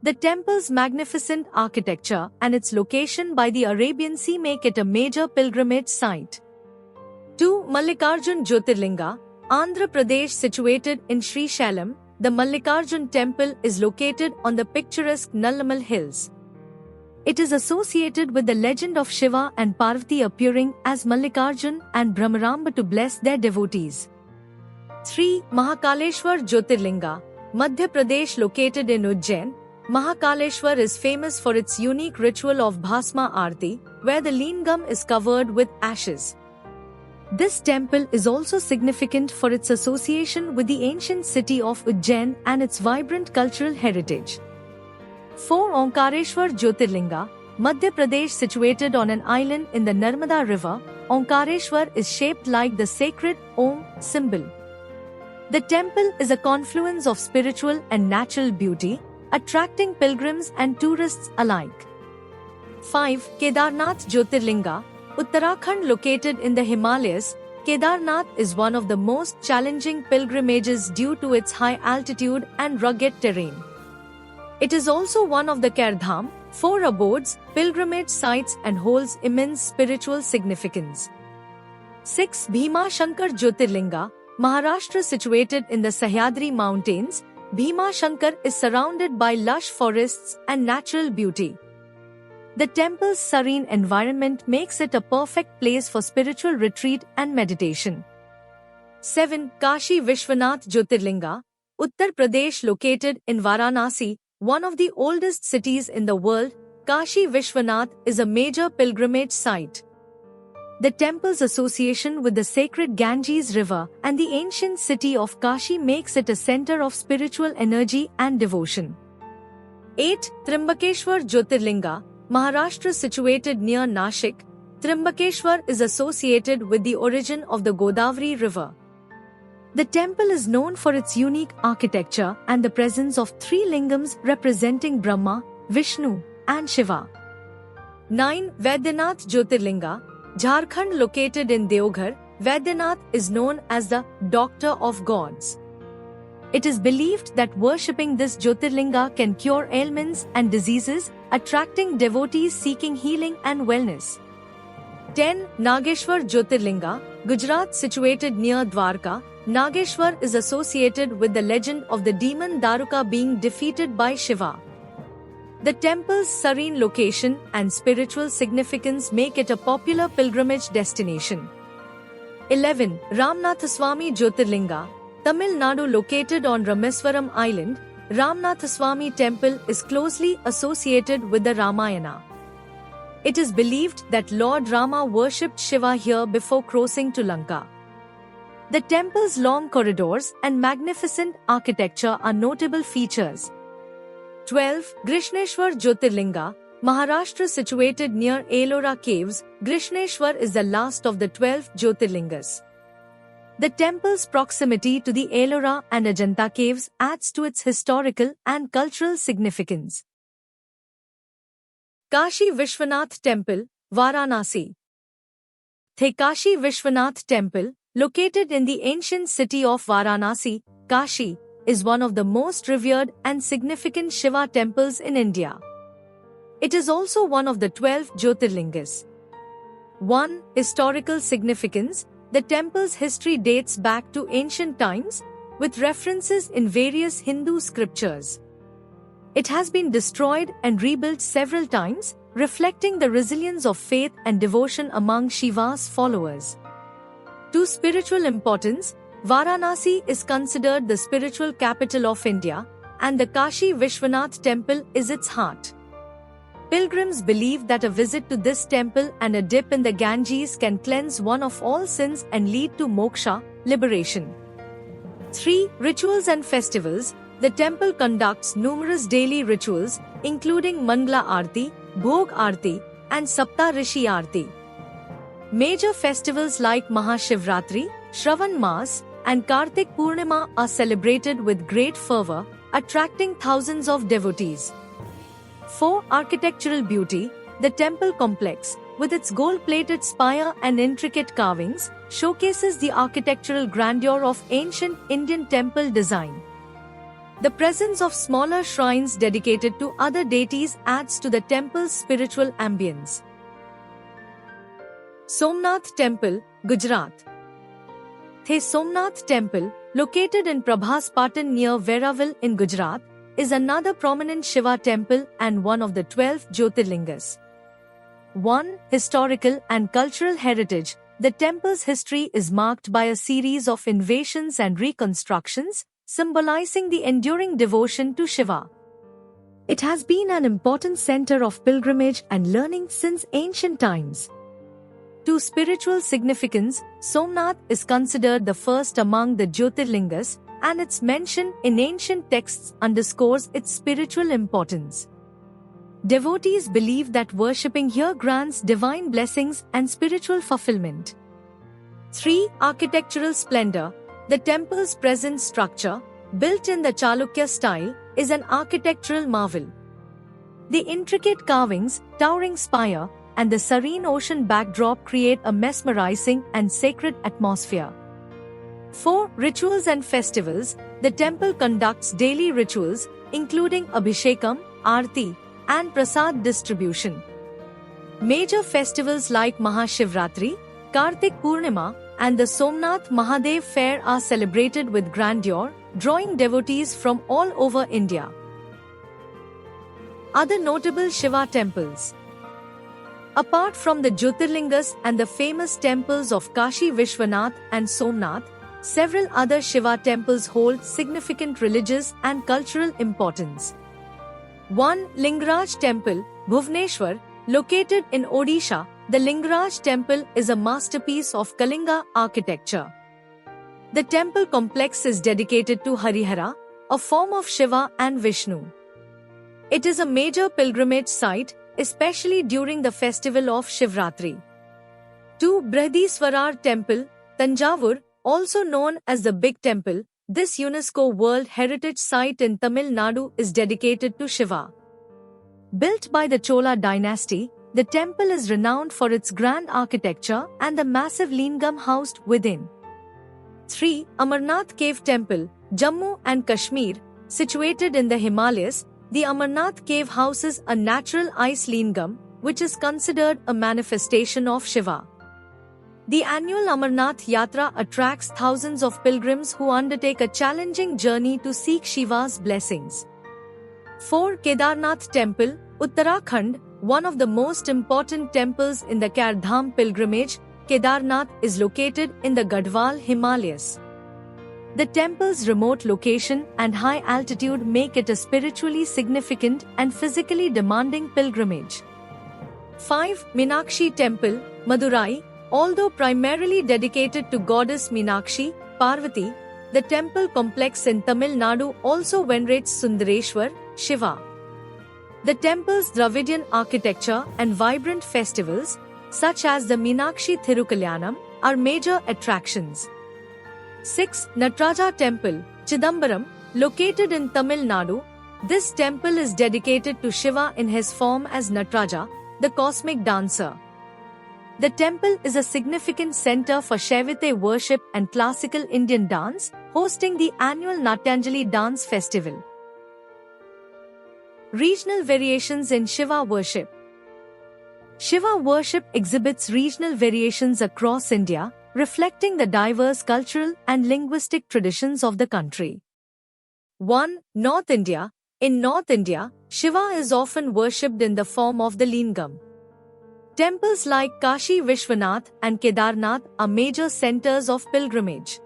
The temple's magnificent architecture and its location by the Arabian Sea make it a major pilgrimage site. 2. Mallikarjun Jyotirlinga, Andhra Pradesh, situated in Srisailam. The Mallikarjun temple is located on the picturesque Nallamal hills. It is associated with the legend of Shiva and Parvati appearing as Mallikarjun and Brahmaramba to bless their devotees. 3. Mahakaleshwar Jyotirlinga, Madhya Pradesh, located in Ujjain. Mahakaleshwar is famous for its unique ritual of Bhasma Aarti, where the lingam is covered with ashes. This temple is also significant for its association with the ancient city of Ujjain and its vibrant cultural heritage. 4. Omkareshwar Jyotirlinga, Madhya Pradesh, situated on an island in the Narmada River. Omkareshwar is shaped like the sacred Om symbol. The temple is a confluence of spiritual and natural beauty, attracting pilgrims and tourists alike. 5. Kedarnath Jyotirlinga, Uttarakhand, located in the Himalayas. Kedarnath is one of the most challenging pilgrimages due to its high altitude and rugged terrain. It is also one of the Kardham, 4 abodes, pilgrimage sites and holds immense spiritual significance. 6. Bhima Shankar Jyotirlinga, Maharashtra. Situated in the Sahyadri mountains, Bhima Shankar is surrounded by lush forests and natural beauty. The temple's serene environment makes it a perfect place for spiritual retreat and meditation. 7. Kashi Vishwanath Jyotirlinga, Uttar Pradesh. Located in Varanasi, one of the oldest cities in the world, Kashi Vishwanath is a major pilgrimage site. The temple's association with the sacred Ganges River and the ancient city of Kashi makes it a center of spiritual energy and devotion. 8. Trimbakeshwar Jyotirlinga, Maharashtra. Situated near Nashik, Trimbakeshwar is associated with the origin of the Godavari River. The temple is known for its unique architecture and the presence of 3 lingams representing Brahma, Vishnu, and Shiva. 9. Vaidyanath Jyotirlinga, Jharkhand. Located in Deoghar, Vaidyanath is known as the Doctor of Gods. It is believed that worshipping this Jyotirlinga can cure ailments and diseases, attracting devotees seeking healing and wellness. 10. Nageshwar Jyotirlinga, Gujarat. Situated near Dwarka, Nageshwar is associated with the legend of the demon Daruka being defeated by Shiva. The temple's serene location and spiritual significance make it a popular pilgrimage destination. 11. Ramnathaswamy Jyotirlinga, Tamil Nadu. Located on Rameswaram Island, Ramnathaswamy Temple is closely associated with the Ramayana. It is believed that Lord Rama worshipped Shiva here before crossing to Lanka. The temple's long corridors and magnificent architecture are notable features. 12. Grishneshwar Jyotirlinga, Maharashtra. Situated near Ellora Caves, Grishneshwar is the last of the 12 Jyotirlingas. The temple's proximity to the Ellora and Ajanta caves adds to its historical and cultural significance. Kashi Vishwanath Temple, Varanasi. The Kashi Vishwanath Temple, located in the ancient city of Varanasi, Kashi, is one of the most revered and significant Shiva temples in India. It is also one of the 12 Jyotirlingas. 1. Historical significance. The temple's history dates back to ancient times, with references in various Hindu scriptures. It has been destroyed and rebuilt several times, reflecting the resilience of faith and devotion among Shiva's followers. 2. Spiritual importance. Varanasi is considered the spiritual capital of India, and the Kashi Vishwanath Temple is its heart. Pilgrims believe that a visit to this temple and a dip in the Ganges can cleanse one of all sins and lead to moksha, liberation. 3. Rituals and festivals. The temple conducts numerous daily rituals, including Mangala Aarti, Bhog Aarti, and Saptarishi Aarti. Major festivals like Mahashivratri, Shravan Mas, and Kartik Purnima are celebrated with great fervor, attracting thousands of devotees. 4. Architectural beauty. The temple complex, with its gold-plated spire and intricate carvings, showcases the architectural grandeur of ancient Indian temple design. The presence of smaller shrines dedicated to other deities adds to the temple's spiritual ambience. Somnath Temple, Gujarat. The Somnath Temple, located in Prabhaspatan near Veeraval in Gujarat, is another prominent Shiva temple and one of the 12 Jyotirlingas. 1. Historical and cultural heritage. The temple's history is marked by a series of invasions and reconstructions, symbolizing the enduring devotion to Shiva. It has been an important center of pilgrimage and learning since ancient times. 2. Spiritual significance. Somnath is considered the first among the Jyotirlingas, and its mention in ancient texts underscores its spiritual importance. Devotees believe that worshipping here grants divine blessings and spiritual fulfillment. 3. Architectural splendor. The temple's present structure, built in the Chalukya style, is an architectural marvel. The intricate carvings, towering spire, and the serene ocean backdrop create a mesmerizing and sacred atmosphere. 4. Rituals and festivals. The temple conducts daily rituals, including Abhishekam, Aarti, and Prasad distribution. Major festivals like Mahashivratri, Kartik Purnima, and the Somnath Mahadev Fair are celebrated with grandeur, drawing devotees from all over India. Other notable Shiva temples. Apart from the Jyotirlingas and the famous temples of Kashi Vishwanath and Somnath, several other Shiva temples hold significant religious and cultural importance. 1. Lingaraj Temple, Bhubaneswar, located in Odisha. The Lingaraj Temple is a masterpiece of Kalinga architecture. The temple complex is dedicated to Harihara, a form of Shiva and Vishnu. It is a major pilgrimage site, especially during the festival of Shivratri. 2. Brihadiswarar Temple, Tanjavur, also known as the Big Temple. This UNESCO World Heritage Site in Tamil Nadu is dedicated to Shiva. Built by the Chola dynasty, the temple is renowned for its grand architecture and the massive lingam housed within. 3. Amarnath Cave Temple, Jammu and Kashmir, situated in the Himalayas. The Amarnath Cave houses a natural ice lingam, which is considered a manifestation of Shiva. The annual Amarnath Yatra attracts thousands of pilgrims who undertake a challenging journey to seek Shiva's blessings. 4. Kedarnath Temple, Uttarakhand, one of the most important temples in the Chardham pilgrimage. Kedarnath is located in the Gadwal Himalayas. The temple's remote location and high altitude make it a spiritually significant and physically demanding pilgrimage. 5. Meenakshi Temple, Madurai. Although primarily dedicated to goddess Meenakshi, Parvati, the temple complex in Tamil Nadu also venerates Sundareshwar, Shiva. The temple's Dravidian architecture and vibrant festivals, such as the Meenakshi Thirukalyanam, are major attractions. 6. Nataraja Temple, Chidambaram, located in Tamil Nadu. This temple is dedicated to Shiva in his form as Nataraja, the cosmic dancer. The temple is a significant center for Shaivite worship and classical Indian dance, hosting the annual Natyanjali Dance Festival. Regional variations in Shiva worship. Shiva worship exhibits regional variations across India, reflecting the diverse cultural and linguistic traditions of the country. 1. North India. In North India, Shiva is often worshipped in the form of the lingam. Temples like Kashi Vishwanath and Kedarnath are major centers of pilgrimage.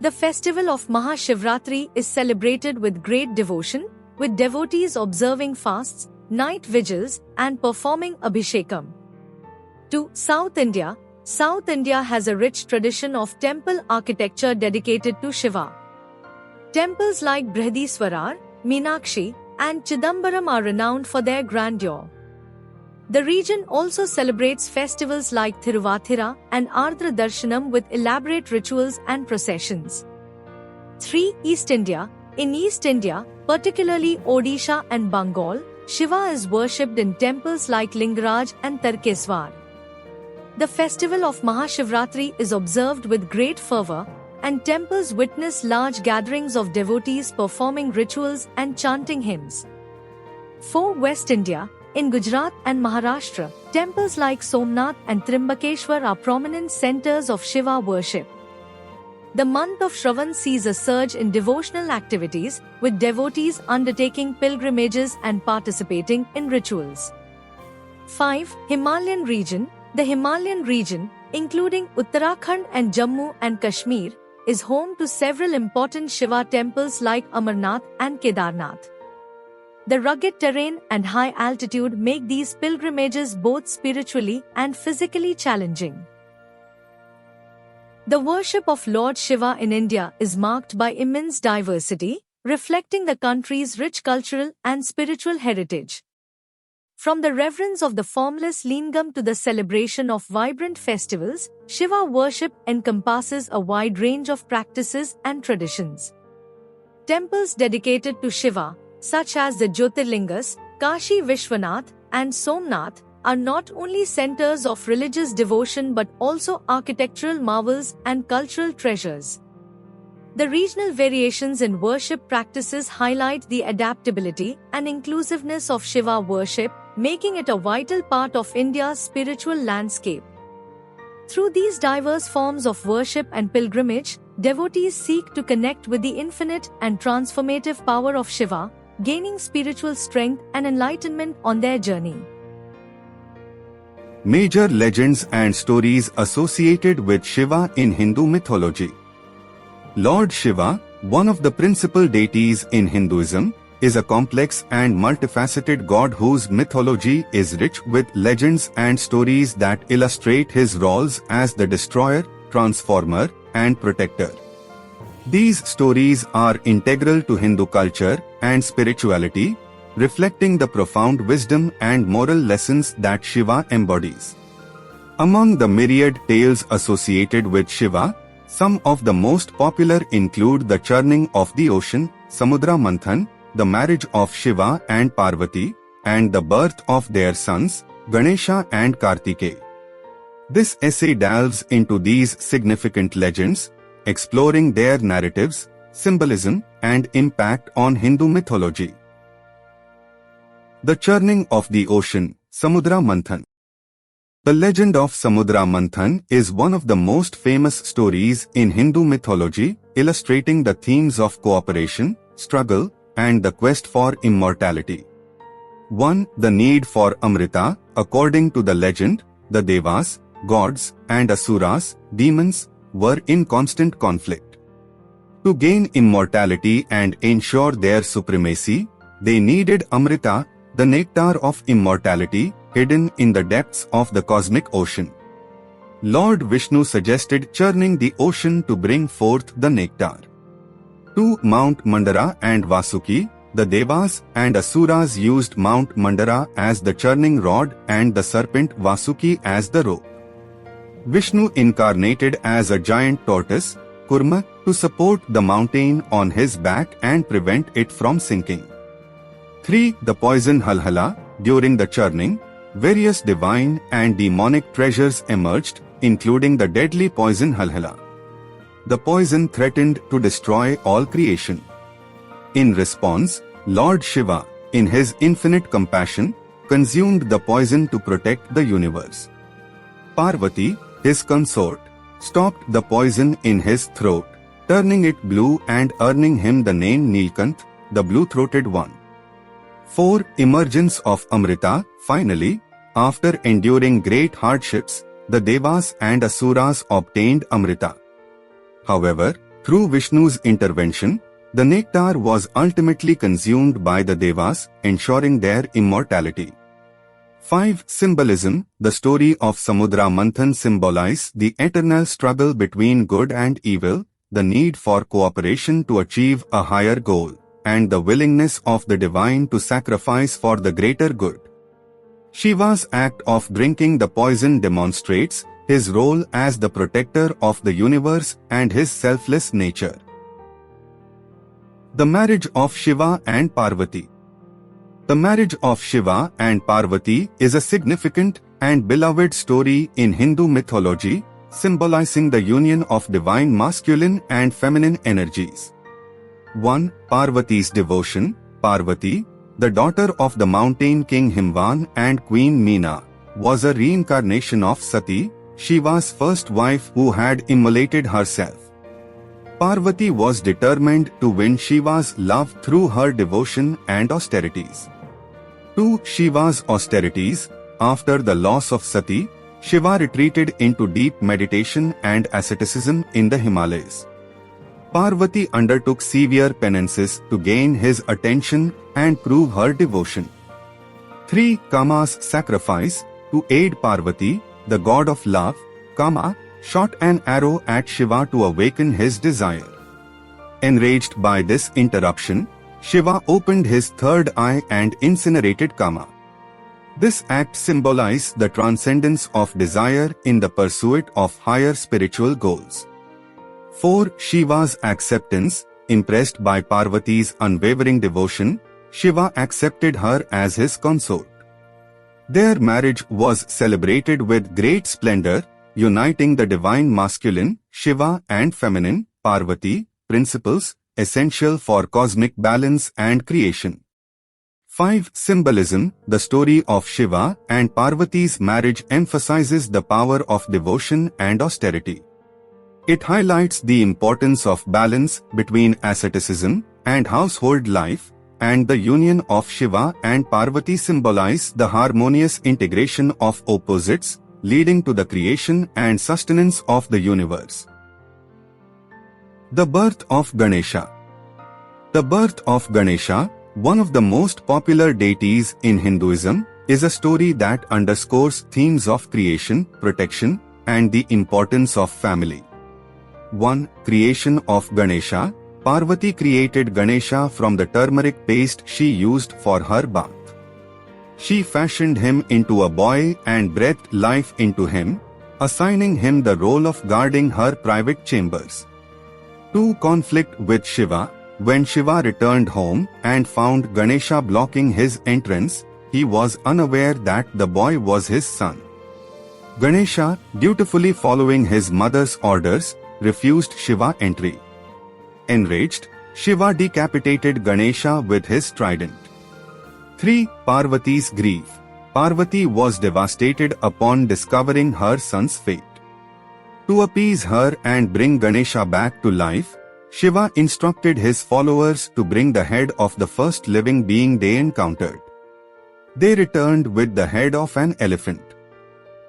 The festival of Mahashivratri is celebrated with great devotion, with devotees observing fasts, night vigils, and performing Abhishekam. 2. South India. South India has a rich tradition of temple architecture dedicated to Shiva. Temples like Brihadiswarar, Meenakshi, and Chidambaram are renowned for their grandeur. The region also celebrates festivals like Thiruvathira and Ardhanarishvara with elaborate rituals and processions. 3. East India. In East India, particularly Odisha and Bengal, Shiva is worshipped in temples like Lingaraj and Tarkeswar. The festival of Mahashivratri is observed with great fervor, and temples witness large gatherings of devotees performing rituals and chanting hymns. 4. West India. In Gujarat and Maharashtra, temples like Somnath and Trimbakeshwar are prominent centers of Shiva worship. The month of Shravan sees a surge in devotional activities, with devotees undertaking pilgrimages and participating in rituals. 5. Himalayan region. The Himalayan region, including Uttarakhand and Jammu and Kashmir, is home to several important Shiva temples like Amarnath and Kedarnath. The rugged terrain and high altitude make these pilgrimages both spiritually and physically challenging. The worship of Lord Shiva in India is marked by immense diversity, reflecting the country's rich cultural and spiritual heritage. From the reverence of the formless lingam to the celebration of vibrant festivals, Shiva worship encompasses a wide range of practices and traditions. Temples dedicated to Shiva, such as the Jyotirlingas, Kashi Vishwanath, and Somnath, are not only centers of religious devotion but also architectural marvels and cultural treasures. The regional variations in worship practices highlight the adaptability and inclusiveness of Shiva worship, making it a vital part of India's spiritual landscape. Through these diverse forms of worship and pilgrimage, devotees seek to connect with the infinite and transformative power of Shiva, gaining spiritual strength and enlightenment on their journey. Major legends and stories associated with Shiva in Hindu mythology. Lord Shiva, one of the principal deities in Hinduism, is a complex and multifaceted god whose mythology is rich with legends and stories that illustrate his roles as the destroyer, transformer, and protector. These stories are integral to Hindu culture and spirituality, reflecting the profound wisdom and moral lessons that Shiva embodies. Among the myriad tales associated with Shiva, some of the most popular include the churning of the ocean, Samudra Manthan, the marriage of Shiva and Parvati, and the birth of their sons, Ganesha and Kartikeya. This essay delves into these significant legends, exploring their narratives, symbolism, and impact on Hindu mythology. The churning of the ocean, Samudra Manthan. The legend of Samudra Manthan is one of the most famous stories in Hindu mythology, illustrating the themes of cooperation, struggle, and the quest for immortality. 1. The need for Amrita. According to the legend, the Devas, gods, and Asuras, demons, were in constant conflict. To gain immortality and ensure their supremacy, they needed Amrita, the nectar of immortality, hidden in the depths of the cosmic ocean. Lord Vishnu suggested churning the ocean to bring forth the nectar. 2. Mount Mandara and Vasuki. The Devas and Asuras used Mount Mandara as the churning rod and the serpent Vasuki as the rope. Vishnu incarnated as a giant tortoise, Kurma, to support the mountain on his back and prevent it from sinking. 3. The poison Halhala. During the churning, various divine and demonic treasures emerged, including the deadly poison Halhala. The poison threatened to destroy all creation. In response, Lord Shiva, in his infinite compassion, consumed the poison to protect the universe. Parvati, his consort, stopped the poison in his throat, turning it blue and earning him the name Nilkanth, the blue-throated one. 4. Emergence of Amrita. Finally, after enduring great hardships, the Devas and Asuras obtained Amrita. However, through Vishnu's intervention, the nectar was ultimately consumed by the Devas, ensuring their immortality. 5. Symbolism. The story of Samudra Manthan symbolizes the eternal struggle between good and evil, the need for cooperation to achieve a higher goal, and the willingness of the divine to sacrifice for the greater good. Shiva's act of drinking the poison demonstrates his role as the protector of the universe and his selfless nature. The marriage of Shiva and Parvati. The marriage of Shiva and Parvati is a significant and beloved story in Hindu mythology, symbolizing the union of divine masculine and feminine energies. 1. Parvati's devotion. Parvati, the daughter of the mountain king Himvan and queen Meena, was a reincarnation of Sati, Shiva's first wife who had immolated herself. Parvati was determined to win Shiva's love through her devotion and austerities. 2. Shiva's austerities. After the loss of Sati, Shiva retreated into deep meditation and asceticism in the Himalayas. Parvati undertook severe penances to gain his attention and prove her devotion. 3. Kama's sacrifice. To aid Parvati, the god of love, Kama, shot an arrow at Shiva to awaken his desire. Enraged by this interruption, Shiva opened his third eye and incinerated Kama. This act symbolized the transcendence of desire in the pursuit of higher spiritual goals. 4. Shiva's acceptance. Impressed by Parvati's unwavering devotion, Shiva accepted her as his consort. Their marriage was celebrated with great splendor, uniting the divine masculine, Shiva, and feminine, Parvati, principles, essential for cosmic balance and creation. 5. Symbolism. The story of Shiva and Parvati's marriage emphasizes the power of devotion and austerity. It highlights the importance of balance between asceticism and household life, and the union of Shiva and Parvati symbolize the harmonious integration of opposites, leading to the creation and sustenance of the universe. The birth of Ganesha. The birth of Ganesha, one of the most popular deities in Hinduism, is a story that underscores themes of creation, protection, and the importance of family. 1. Creation of Ganesha. Parvati created Ganesha from the turmeric paste she used for her bath. She fashioned him into a boy and breathed life into him, assigning him the role of guarding her private chambers. 2. Conflict with Shiva. When Shiva returned home and found Ganesha blocking his entrance, he was unaware that the boy was his son. Ganesha, dutifully following his mother's orders, refused Shiva entry. Enraged, Shiva decapitated Ganesha with his trident. 3. Parvati's grief. Parvati was devastated upon discovering her son's fate. To appease her and bring Ganesha back to life, Shiva instructed his followers to bring the head of the first living being they encountered. They returned with the head of an elephant.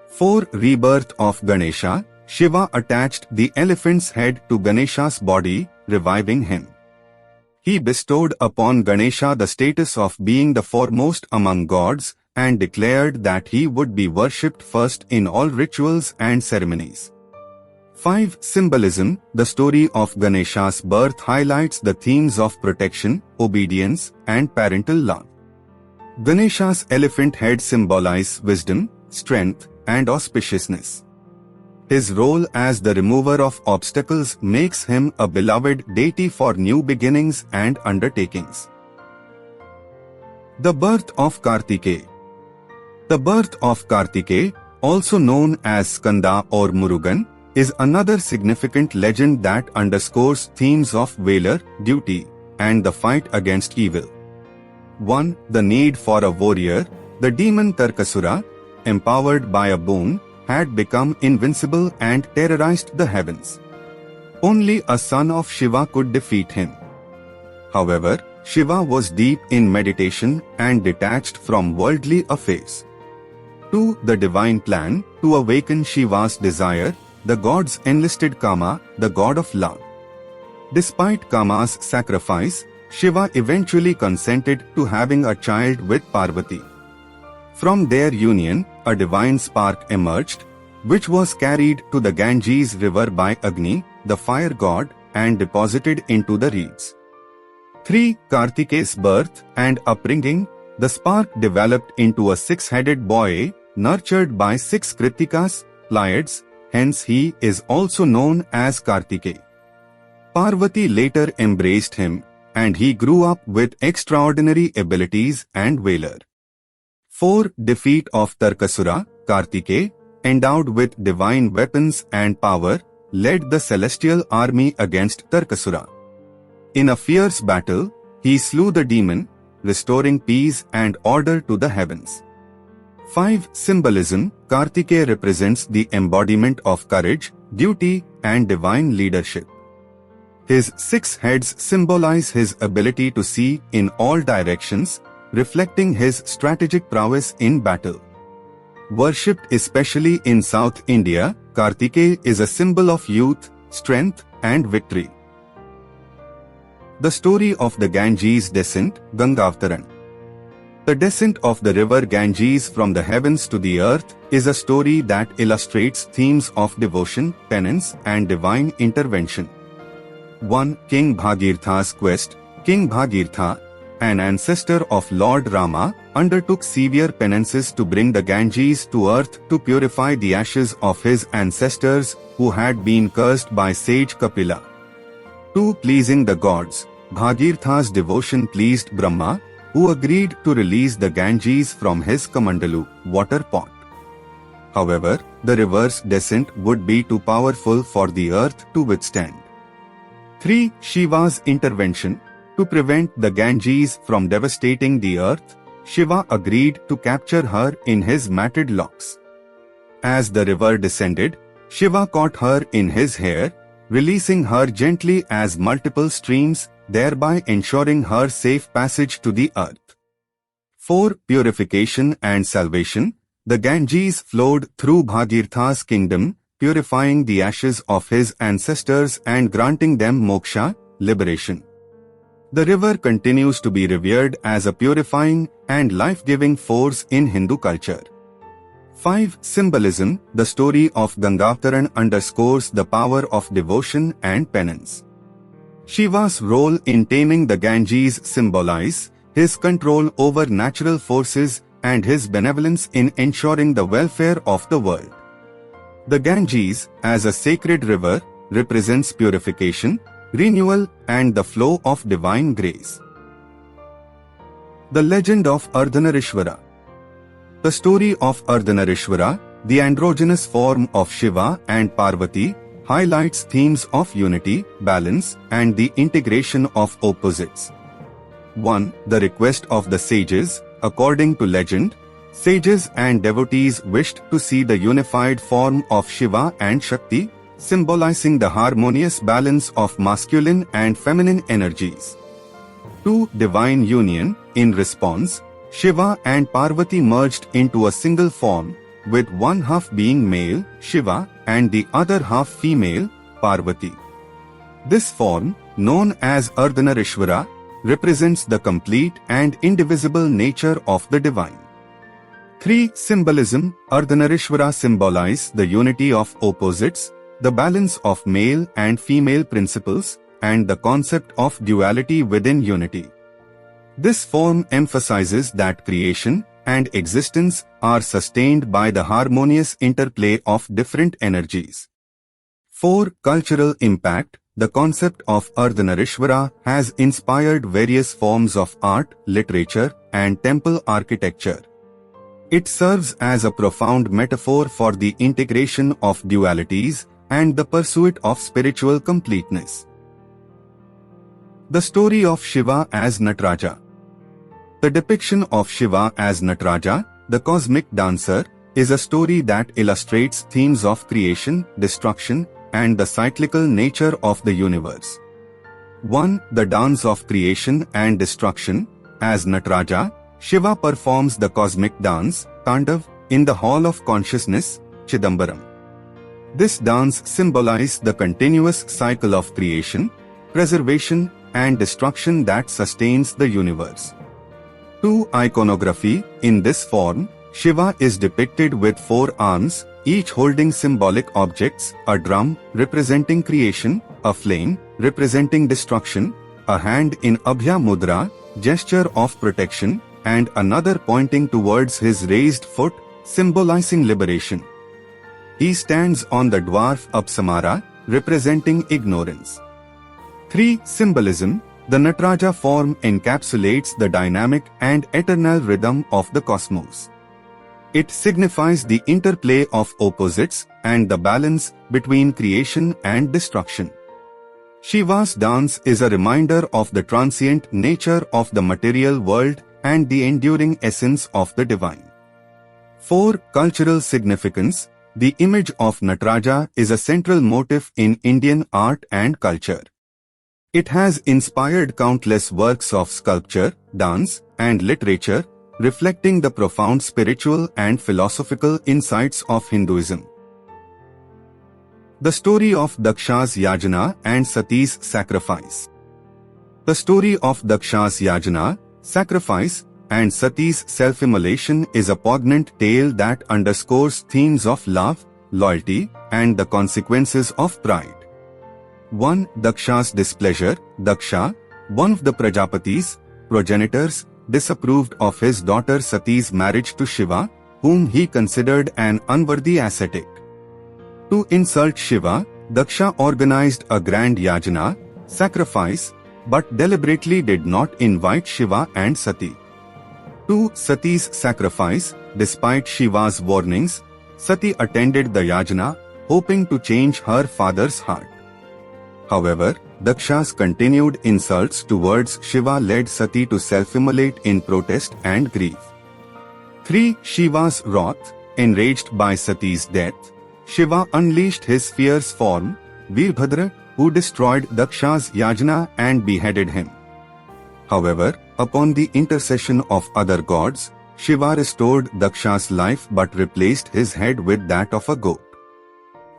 4. Rebirth of Ganesha. Shiva attached the elephant's head to Ganesha's body, reviving him. He bestowed upon Ganesha the status of being the foremost among gods and declared that he would be worshipped first in all rituals and ceremonies. 5. Symbolism. The story of Ganesha's birth highlights the themes of protection, obedience, and parental love. Ganesha's elephant head symbolizes wisdom, strength, and auspiciousness. His role as the remover of obstacles makes him a beloved deity for new beginnings and undertakings. The birth of Kartikeya. The birth of Kartikeya, also known as Skanda or Murugan, is another significant legend that underscores themes of valor, duty, and the fight against evil. 1. The need for a warrior. The demon Tarkasura, empowered by a boon, had become invincible and terrorized the heavens. Only a son of Shiva could defeat him. However, Shiva was deep in meditation and detached from worldly affairs. 2. The divine plan. To awaken Shiva's desire, the gods enlisted Kama, the god of love. Despite Kama's sacrifice, Shiva eventually consented to having a child with Parvati. From their union, a divine spark emerged, which was carried to the Ganges river by Agni, the fire god, and deposited into the reeds. 3. Kartikeya's birth and upbringing. The spark developed into a six-headed boy, nurtured by 6 Kritikas, Pleiades, hence he is also known as Kartikeya. Parvati later embraced him, and he grew up with extraordinary abilities and valor. 4. Defeat of Tarkasura. Kartikeya, endowed with divine weapons and power, led the celestial army against Tarkasura. In a fierce battle, he slew the demon, restoring peace and order to the heavens. 5. Symbolism. Kartikeya represents the embodiment of courage, duty, and divine leadership. His 6 heads symbolize his ability to see in all directions, reflecting his strategic prowess in battle. Worshipped especially in South India, Kartikeya is a symbol of youth, strength, and victory. The story of the Ganges descent, Gangavtaran. The descent of the river Ganges from the heavens to the earth is a story that illustrates themes of devotion, penance, and divine intervention. 1. King Bhagirtha's quest. King Bhagirtha, an ancestor of Lord Rama, undertook severe penances to bring the Ganges to earth to purify the ashes of his ancestors who had been cursed by sage Kapila. 2. Pleasing the gods. Bhagirtha's devotion pleased Brahma, who agreed to release the Ganges from his Kamandalu, water pot. However, the river's descent would be too powerful for the earth to withstand. 3. Shiva's intervention. To prevent the Ganges from devastating the earth, Shiva agreed to capture her in his matted locks. As the river descended, Shiva caught her in his hair, releasing her gently as multiple streams, thereby ensuring her safe passage to the earth. 4. Purification and salvation. The Ganges flowed through Bhagirtha's kingdom, purifying the ashes of his ancestors and granting them moksha, liberation. The river continues to be revered as a purifying and life-giving force in Hindu culture. 5. Symbolism. The story of Gangavtaran underscores the power of devotion and penance. Shiva's role in taming the Ganges symbolize his control over natural forces and his benevolence in ensuring the welfare of the world. The Ganges, as a sacred river, represents purification, renewal, and the flow of divine grace. The legend of Ardhanarishvara. The story of Ardhanarishvara, the androgynous form of Shiva and Parvati, highlights themes of unity, balance, and the integration of opposites. 1. The request of the sages. According to legend, sages and devotees wished to see the unified form of Shiva and Shakti, symbolizing the harmonious balance of masculine and feminine energies. 2. Divine union. In response, Shiva and Parvati merged into a single form, with one half being male, Shiva, and the other half female, Parvati. This form, known as Ardhanarishvara, represents the complete and indivisible nature of the divine. 3. Symbolism. Ardhanarishvara symbolize the unity of opposites, the balance of male and female principles, and the concept of duality within unity. This form emphasizes that creation and existence are sustained by the harmonious interplay of different energies. 4. Cultural impact. The concept of Ardhanarishvara has inspired various forms of art, literature, and temple architecture. It serves as a profound metaphor for the integration of dualities and the pursuit of spiritual completeness. The story of Shiva as Nataraja. The depiction of Shiva as Nataraja, the cosmic dancer, is a story that illustrates themes of creation, destruction, and the cyclical nature of the universe. 1. The dance of creation and destruction. As Nataraja, Shiva performs the cosmic dance, Tandav, in the Hall of Consciousness, Chidambaram. This dance symbolizes the continuous cycle of creation, preservation, and destruction that sustains the universe. 2. Iconography. In this form, Shiva is depicted with 4 arms, each holding symbolic objects: a drum, representing creation; a flame, representing destruction; a hand in Abhya Mudra, gesture of protection; and another pointing towards his raised foot, symbolizing liberation. He stands on the dwarf Apsamara, representing ignorance. 3. Symbolism. The Nataraja form encapsulates the dynamic and eternal rhythm of the cosmos. It signifies the interplay of opposites and the balance between creation and destruction. Shiva's dance is a reminder of the transient nature of the material world and the enduring essence of the divine. 4. Cultural significance. The image of Nataraja is a central motif in Indian art and culture. It has inspired countless works of sculpture, dance, and literature, reflecting the profound spiritual and philosophical insights of Hinduism. The story of Daksha's yajna and Sati's sacrifice. The story of Daksha's yajna, sacrifice, and Sati's self-immolation is a poignant tale that underscores themes of love, loyalty, and the consequences of pride. 1. Daksha's displeasure. Daksha, one of the Prajapatis, progenitors, disapproved of his daughter Sati's marriage to Shiva, whom he considered an unworthy ascetic. To insult Shiva, Daksha organized a grand yajna, sacrifice, but deliberately did not invite Shiva and Sati. 2. Sati's sacrifice. Despite Shiva's warnings, Sati attended the yajna, hoping to change her father's heart. However, Daksha's continued insults towards Shiva led Sati to self-immolate in protest and grief. 3. Shiva's wrath. Enraged by Sati's death, Shiva unleashed his fierce form, Veerbhadra, who destroyed Daksha's yajna and beheaded him. However, upon the intercession of other gods, Shiva restored Daksha's life but replaced his head with that of a goat.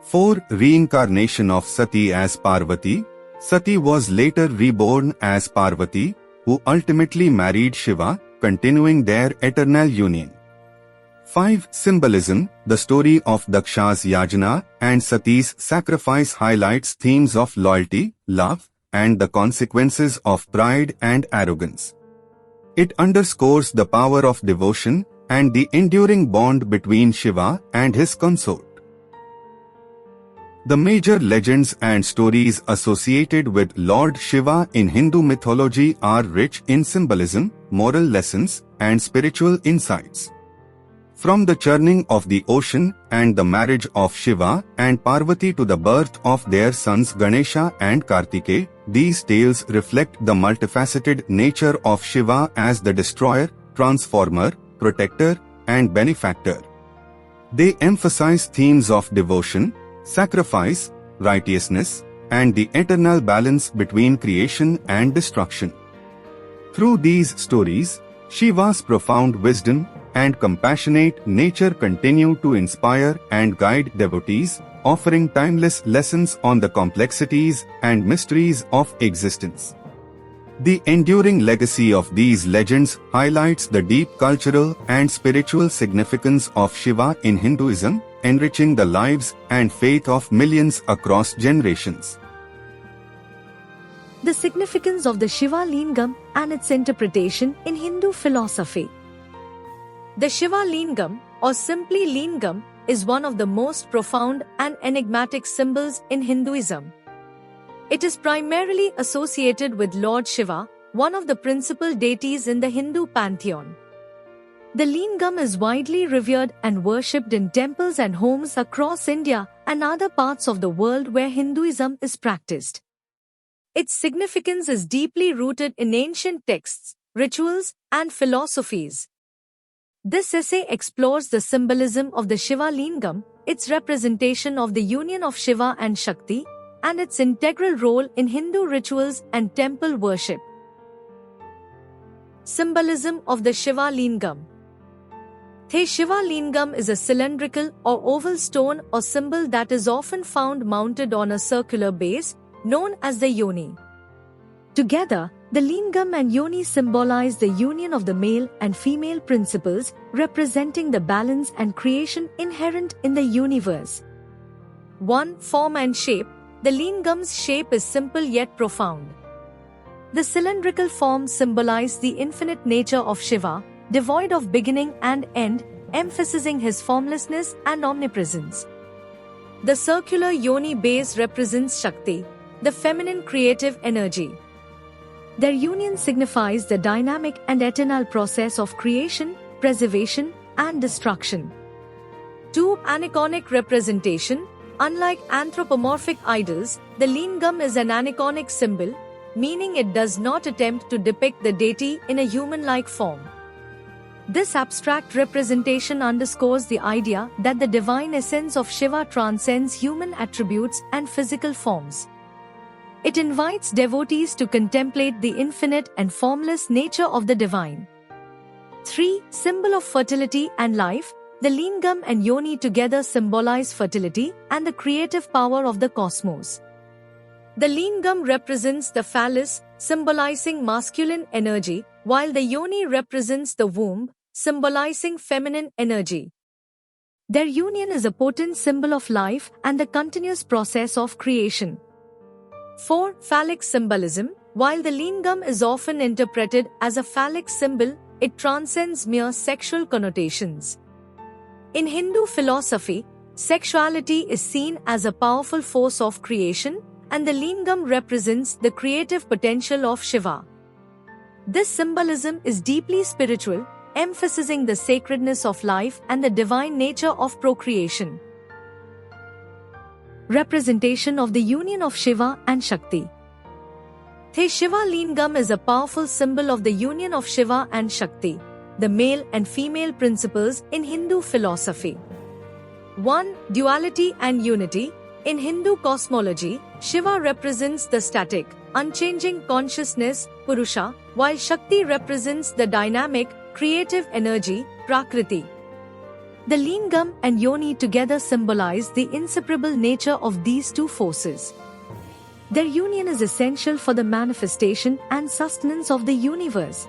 4. Reincarnation of Sati as Parvati. Sati was later reborn as Parvati, who ultimately married Shiva, continuing their eternal union. 5. Symbolism. The story of Daksha's yajna and Sati's sacrifice highlights themes of loyalty, love, and the consequences of pride and arrogance. It underscores the power of devotion and the enduring bond between Shiva and his consort. The major legends and stories associated with Lord Shiva in Hindu mythology are rich in symbolism, moral lessons, and spiritual insights. From the churning of the ocean and the marriage of Shiva and Parvati to the birth of their sons Ganesha and Kartikeya, these tales reflect the multifaceted nature of Shiva as the destroyer, transformer, protector, and benefactor. They emphasize themes of devotion, sacrifice, righteousness, and the eternal balance between creation and destruction. Through these stories, Shiva's profound wisdom and compassionate nature continue to inspire and guide devotees, offering timeless lessons on the complexities and mysteries of existence. The enduring legacy of these legends highlights the deep cultural and spiritual significance of Shiva in Hinduism, enriching the lives and faith of millions across generations. The significance of the Shiva Lingam and its interpretation in Hindu philosophy. The Shiva Lingam, or simply Lingam, is one of the most profound and enigmatic symbols in Hinduism. It is primarily associated with Lord Shiva, one of the principal deities in the Hindu pantheon. The Lingam is widely revered and worshipped in temples and homes across India and other parts of the world where Hinduism is practiced. Its significance is deeply rooted in ancient texts, rituals, and philosophies. This essay explores the symbolism of the Shiva Lingam, its representation of the union of Shiva and Shakti, and its integral role in Hindu rituals and temple worship. Symbolism of the Shiva Lingam. The Shiva Lingam is a cylindrical or oval stone or symbol that is often found mounted on a circular base, known as the yoni. Together, the lingam and yoni symbolize the union of the male and female principles, representing the balance and creation inherent in the universe. 1. Form and shape. The lingam's shape is simple yet profound. The cylindrical form symbolizes the infinite nature of Shiva, devoid of beginning and end, emphasizing his formlessness and omnipresence. The circular yoni base represents Shakti, the feminine creative energy. Their union signifies the dynamic and eternal process of creation, preservation, and destruction. 2. Aniconic representation. Unlike anthropomorphic idols, the lingam is an aniconic symbol, meaning it does not attempt to depict the deity in a human-like form. This abstract representation underscores the idea that the divine essence of Shiva transcends human attributes and physical forms. It invites devotees to contemplate the infinite and formless nature of the divine. 3. Symbol of fertility and life. The lingam and yoni together symbolize fertility and the creative power of the cosmos. The lingam represents the phallus, symbolizing masculine energy, while the yoni represents the womb, symbolizing feminine energy. Their union is a potent symbol of life and the continuous process of creation. 4. Phallic symbolism. While the lingam is often interpreted as a phallic symbol, it transcends mere sexual connotations. In Hindu philosophy, sexuality is seen as a powerful force of creation, and the lingam represents the creative potential of Shiva. This symbolism is deeply spiritual, emphasizing the sacredness of life and the divine nature of procreation. representation of the union of Shiva and Shakti. The Shiva Lingam is a powerful symbol of the union of Shiva and Shakti, the male and female principles in Hindu philosophy. 1. Duality and unity. In Hindu cosmology, Shiva represents the static, unchanging consciousness, Purusha, while Shakti represents the dynamic, creative energy, Prakriti. The Lingam and Yoni together symbolize the inseparable nature of these two forces. Their union is essential for the manifestation and sustenance of the universe.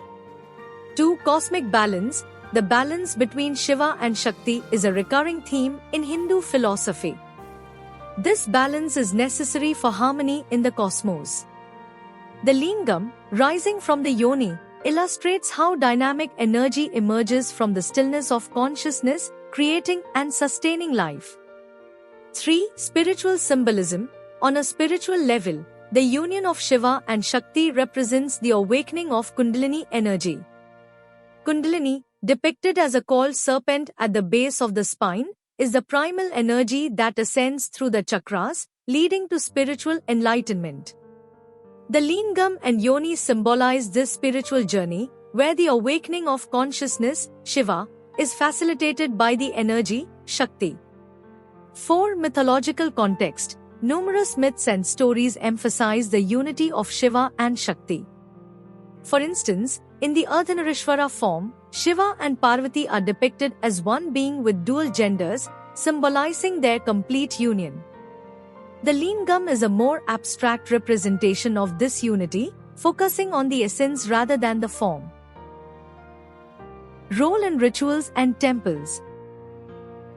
2. Cosmic balance. The balance between Shiva and Shakti is a recurring theme in Hindu philosophy. This balance is necessary for harmony in the cosmos. The Lingam, rising from the Yoni, illustrates how dynamic energy emerges from the stillness of consciousness, creating and sustaining life. 3. Spiritual symbolism. On a spiritual level, the union of Shiva and Shakti represents the awakening of Kundalini energy. Kundalini, depicted as a coiled serpent at the base of the spine, is the primal energy that ascends through the chakras, leading to spiritual enlightenment. The Lingam and Yoni symbolize this spiritual journey, where the awakening of consciousness, Shiva, is facilitated by the energy, Shakti. 4. Mythological context. Numerous myths and stories emphasize the unity of Shiva and Shakti. For instance, in the Ardhanarishvara form, Shiva and Parvati are depicted as one being with dual genders, symbolizing their complete union. The Lingam is a more abstract representation of this unity, focusing on the essence rather than the form. Role in rituals and temples.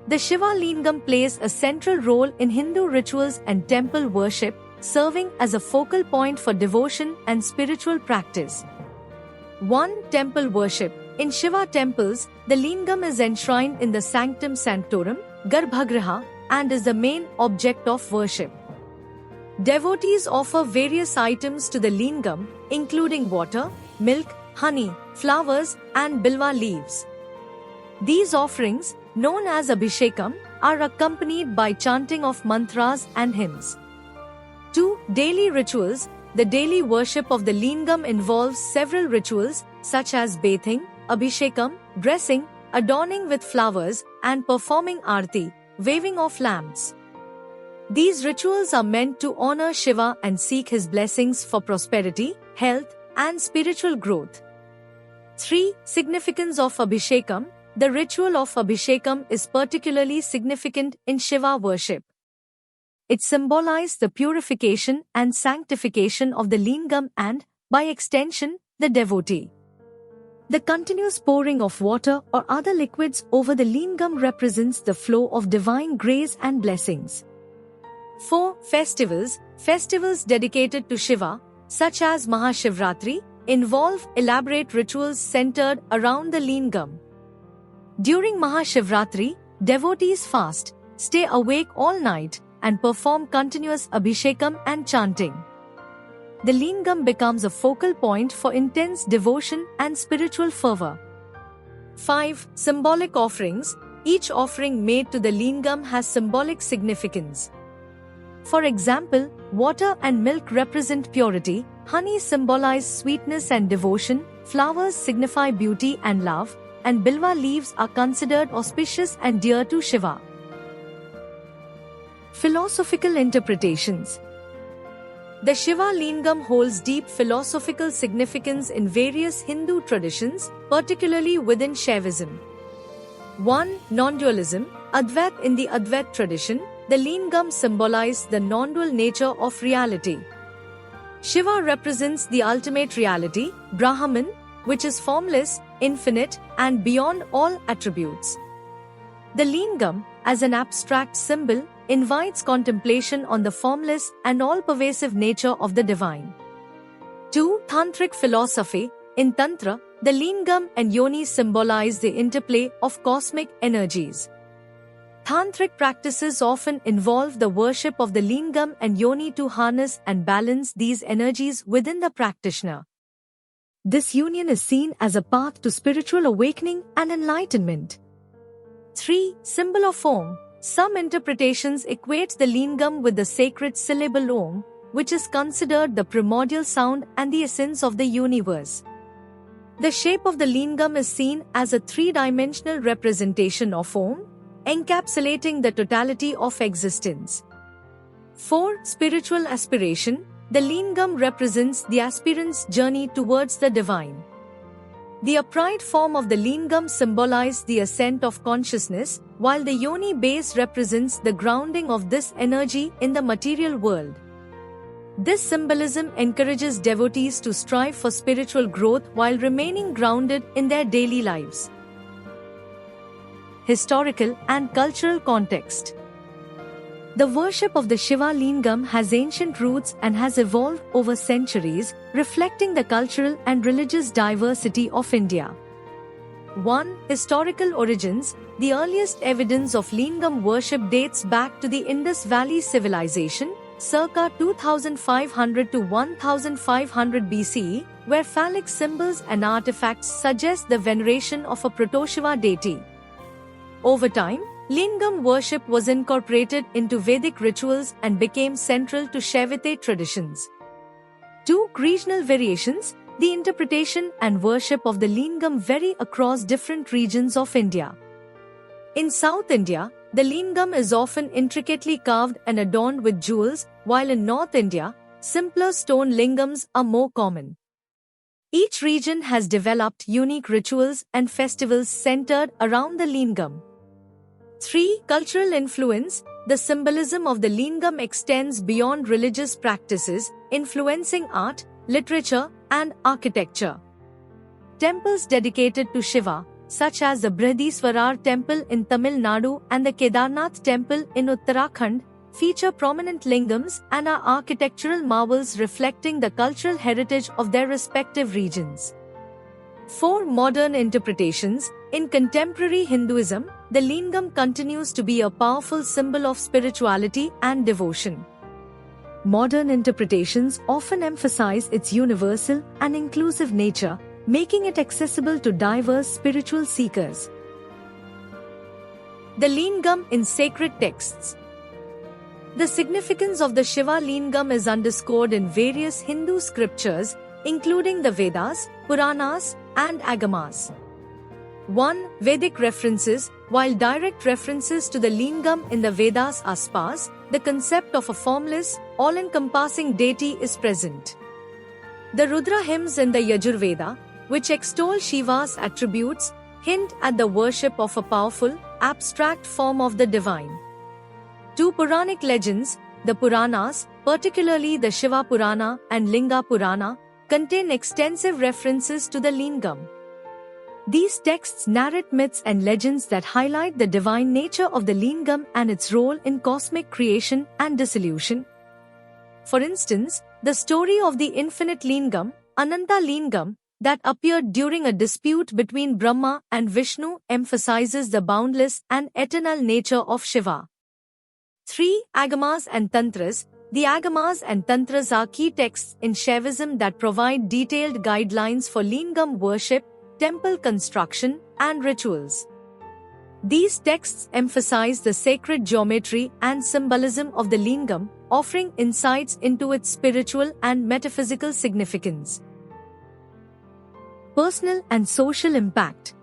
The Shiva Lingam plays a central role in Hindu rituals and temple worship, serving as a focal point for devotion and spiritual practice. 1. Temple worship. In Shiva temples, the Lingam is enshrined in the sanctum sanctorum, Garbhagriha, and is the main object of worship. Devotees offer various items to the Lingam, including water, milk, honey, flowers, and bilva leaves. These offerings, known as Abhishekam, are accompanied by chanting of mantras and hymns. 2. Daily rituals. The daily worship of the Lingam involves several rituals, such as bathing, Abhishekam, dressing, adorning with flowers, and performing arti, waving of lamps. These rituals are meant to honor Shiva and seek his blessings for prosperity, health, and spiritual growth. 3. Significance of Abhishekam. The ritual of Abhishekam is particularly significant in Shiva worship. It symbolizes the purification and sanctification of the Lingam and, by extension, the devotee. The continuous pouring of water or other liquids over the Lingam represents the flow of divine grace and blessings. 4. Festivals. Festivals dedicated to Shiva, such as Mahashivratri, involve elaborate rituals centered around the Lingam. During Mahashivratri, devotees fast, stay awake all night, and perform continuous Abhishekam and chanting. The Lingam becomes a focal point for intense devotion and spiritual fervor. 5. Symbolic offerings. Each offering made to the Lingam has symbolic significance. For example, water and milk represent purity, honey symbolize sweetness and devotion, flowers signify beauty and love, and bilva leaves are considered auspicious and dear to Shiva. Philosophical interpretations. The Shiva Lingam holds deep philosophical significance in various Hindu traditions, particularly within Shaivism. 1. Non-dualism. Advait. In the Advait tradition, the Lingam symbolizes the non-dual nature of reality. Shiva represents the ultimate reality, Brahman, which is formless, infinite, and beyond all attributes. The Lingam, as an abstract symbol, invites contemplation on the formless and all-pervasive nature of the divine. 2. Tantric philosophy. In Tantra, the Lingam and Yoni symbolize the interplay of cosmic energies. Tantric practices often involve the worship of the Lingam and Yoni to harness and balance these energies within the practitioner. This union is seen as a path to spiritual awakening and enlightenment. 3. Symbol of Om. Some interpretations equate the lingam with the sacred syllable Om, which is considered the primordial sound and the essence of the universe. The shape of the lingam is seen as a three-dimensional representation of Om, encapsulating the totality of existence. For spiritual aspiration, the lingam represents the aspirant's journey towards the divine. The upright form of the lingam symbolizes the ascent of consciousness, while the yoni base represents the grounding of this energy in the material world. This symbolism encourages devotees to strive for spiritual growth while remaining grounded in their daily lives. Historical and cultural context. The worship of the Shiva Lingam has ancient roots and has evolved over centuries, reflecting the cultural and religious diversity of India. 1. Historical origins. The earliest evidence of Lingam worship dates back to the Indus Valley civilization, circa 2500 to 1500 BCE, where phallic symbols and artifacts suggest the veneration of a proto-Shiva deity. Over time, Lingam worship was incorporated into Vedic rituals and became central to Shaiva traditions. 2. Regional variations. The interpretation and worship of the Lingam vary across different regions of India. In South India, the Lingam is often intricately carved and adorned with jewels, while in North India, simpler stone lingams are more common. Each region has developed unique rituals and festivals centered around the Lingam. 3. Cultural influence. The symbolism of the Lingam extends beyond religious practices, influencing art, literature, and architecture. Temples dedicated to Shiva, such as the Brihadiswarar temple in Tamil Nadu and the Kedarnath temple in Uttarakhand, feature prominent lingams and are architectural marvels reflecting the cultural heritage of their respective regions. 4. Modern interpretations. In contemporary Hinduism, the Lingam continues to be a powerful symbol of spirituality and devotion. Modern interpretations often emphasize its universal and inclusive nature, making it accessible to diverse spiritual seekers. The Lingam in sacred texts. The significance of the Shiva Lingam is underscored in various Hindu scriptures, including the Vedas, Puranas, and Agamas. 1. Vedic references. While direct references to the Lingam in the Vedas are sparse, the concept of a formless, all-encompassing deity is present. The Rudra hymns in the Yajurveda, which extol Shiva's attributes, hint at the worship of a powerful, abstract form of the divine. 2. Puranic legends. The Puranas, particularly the Shiva Purana and Linga Purana, contain extensive references to the Lingam. These texts narrate myths and legends that highlight the divine nature of the Lingam and its role in cosmic creation and dissolution. For instance, the story of the infinite Lingam, Ananta Lingam, that appeared during a dispute between Brahma and Vishnu emphasizes the boundless and eternal nature of Shiva. 3. Agamas and Tantras. The Agamas and Tantras are key texts in Shaivism that provide detailed guidelines for Lingam worship, temple construction, and rituals. These texts emphasize the sacred geometry and symbolism of the Lingam, offering insights into its spiritual and metaphysical significance. Personal and social impact.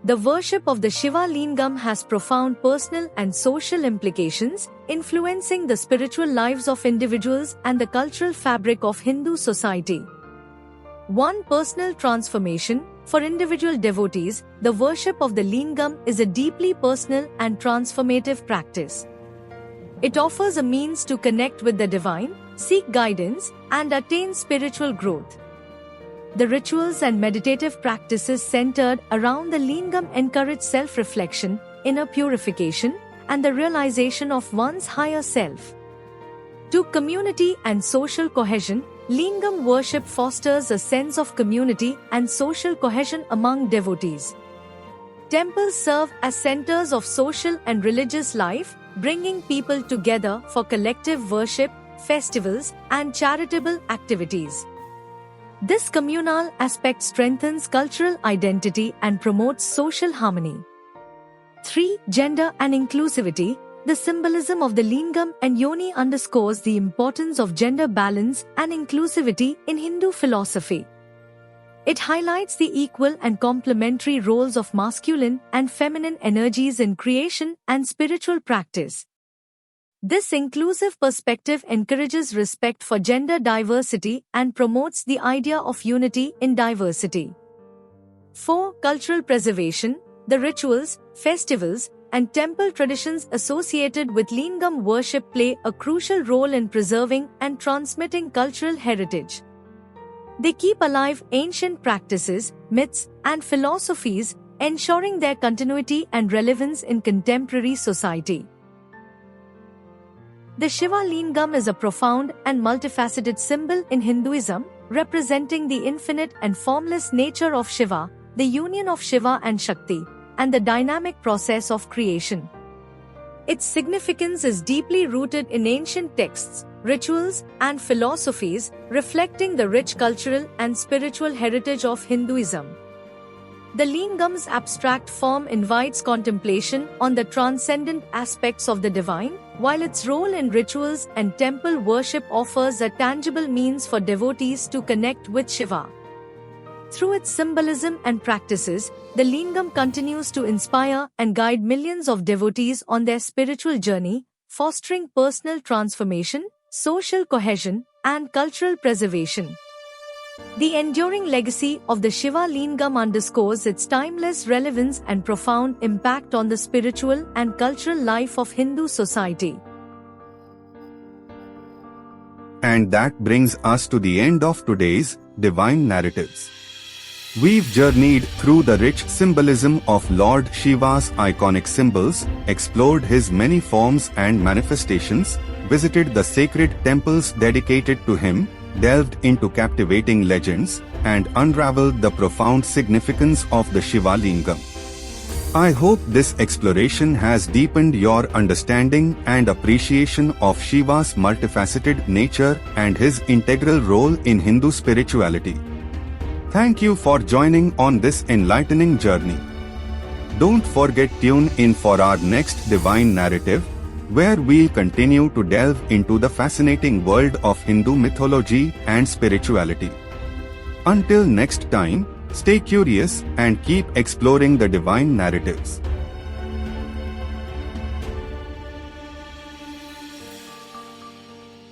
The worship of the Shiva Lingam has profound personal and social implications, influencing the spiritual lives of individuals and the cultural fabric of Hindu society. 1. Personal transformation. For individual devotees, the worship of the Lingam is a deeply personal and transformative practice. It offers a means to connect with the divine, seek guidance, and attain spiritual growth. The rituals and meditative practices centered around the Lingam encourage self-reflection, inner purification, and the realization of one's higher self. 2. Community and social cohesion. Lingam worship fosters a sense of community and social cohesion among devotees. Temples serve as centers of social and religious life, bringing people together for collective worship, festivals, and charitable activities. This communal aspect strengthens cultural identity and promotes social harmony. 3. Gender and inclusivity. The symbolism of the lingam and yoni underscores the importance of gender balance and inclusivity in Hindu philosophy. It highlights the equal and complementary roles of masculine and feminine energies in creation and spiritual practice. This inclusive perspective encourages respect for gender diversity and promotes the idea of unity in diversity. 4. Cultural preservation. The rituals, festivals, and temple traditions associated with lingam worship play a crucial role in preserving and transmitting cultural heritage. They keep alive ancient practices, myths, and philosophies, ensuring their continuity and relevance in contemporary society. The Shiva Lingam is a profound and multifaceted symbol in Hinduism, representing the infinite and formless nature of Shiva, the union of Shiva and Shakti, and the dynamic process of creation. Its significance is deeply rooted in ancient texts, rituals, and philosophies, reflecting the rich cultural and spiritual heritage of Hinduism. The lingam's abstract form invites contemplation on the transcendent aspects of the divine, while its role in rituals and temple worship offers a tangible means for devotees to connect with Shiva. Through its symbolism and practices, the lingam continues to inspire and guide millions of devotees on their spiritual journey, fostering personal transformation, social cohesion, and cultural preservation. The enduring legacy of the Shiva Lingam underscores its timeless relevance and profound impact on the spiritual and cultural life of Hindu society. And that brings us to the end of today's Divine Narratives. We've journeyed through the rich symbolism of Lord Shiva's iconic symbols, explored his many forms and manifestations, visited the sacred temples dedicated to him, delved into captivating legends, and unraveled the profound significance of the Shiva Lingam. I hope this exploration has deepened your understanding and appreciation of Shiva's multifaceted nature and his integral role in Hindu spirituality. Thank you for joining on this enlightening journey. Don't forget to tune in for our next Divine Narrative, where we'll continue to delve into the fascinating world of Hindu mythology and spirituality. Until next time, stay curious and keep exploring the Divine Narratives.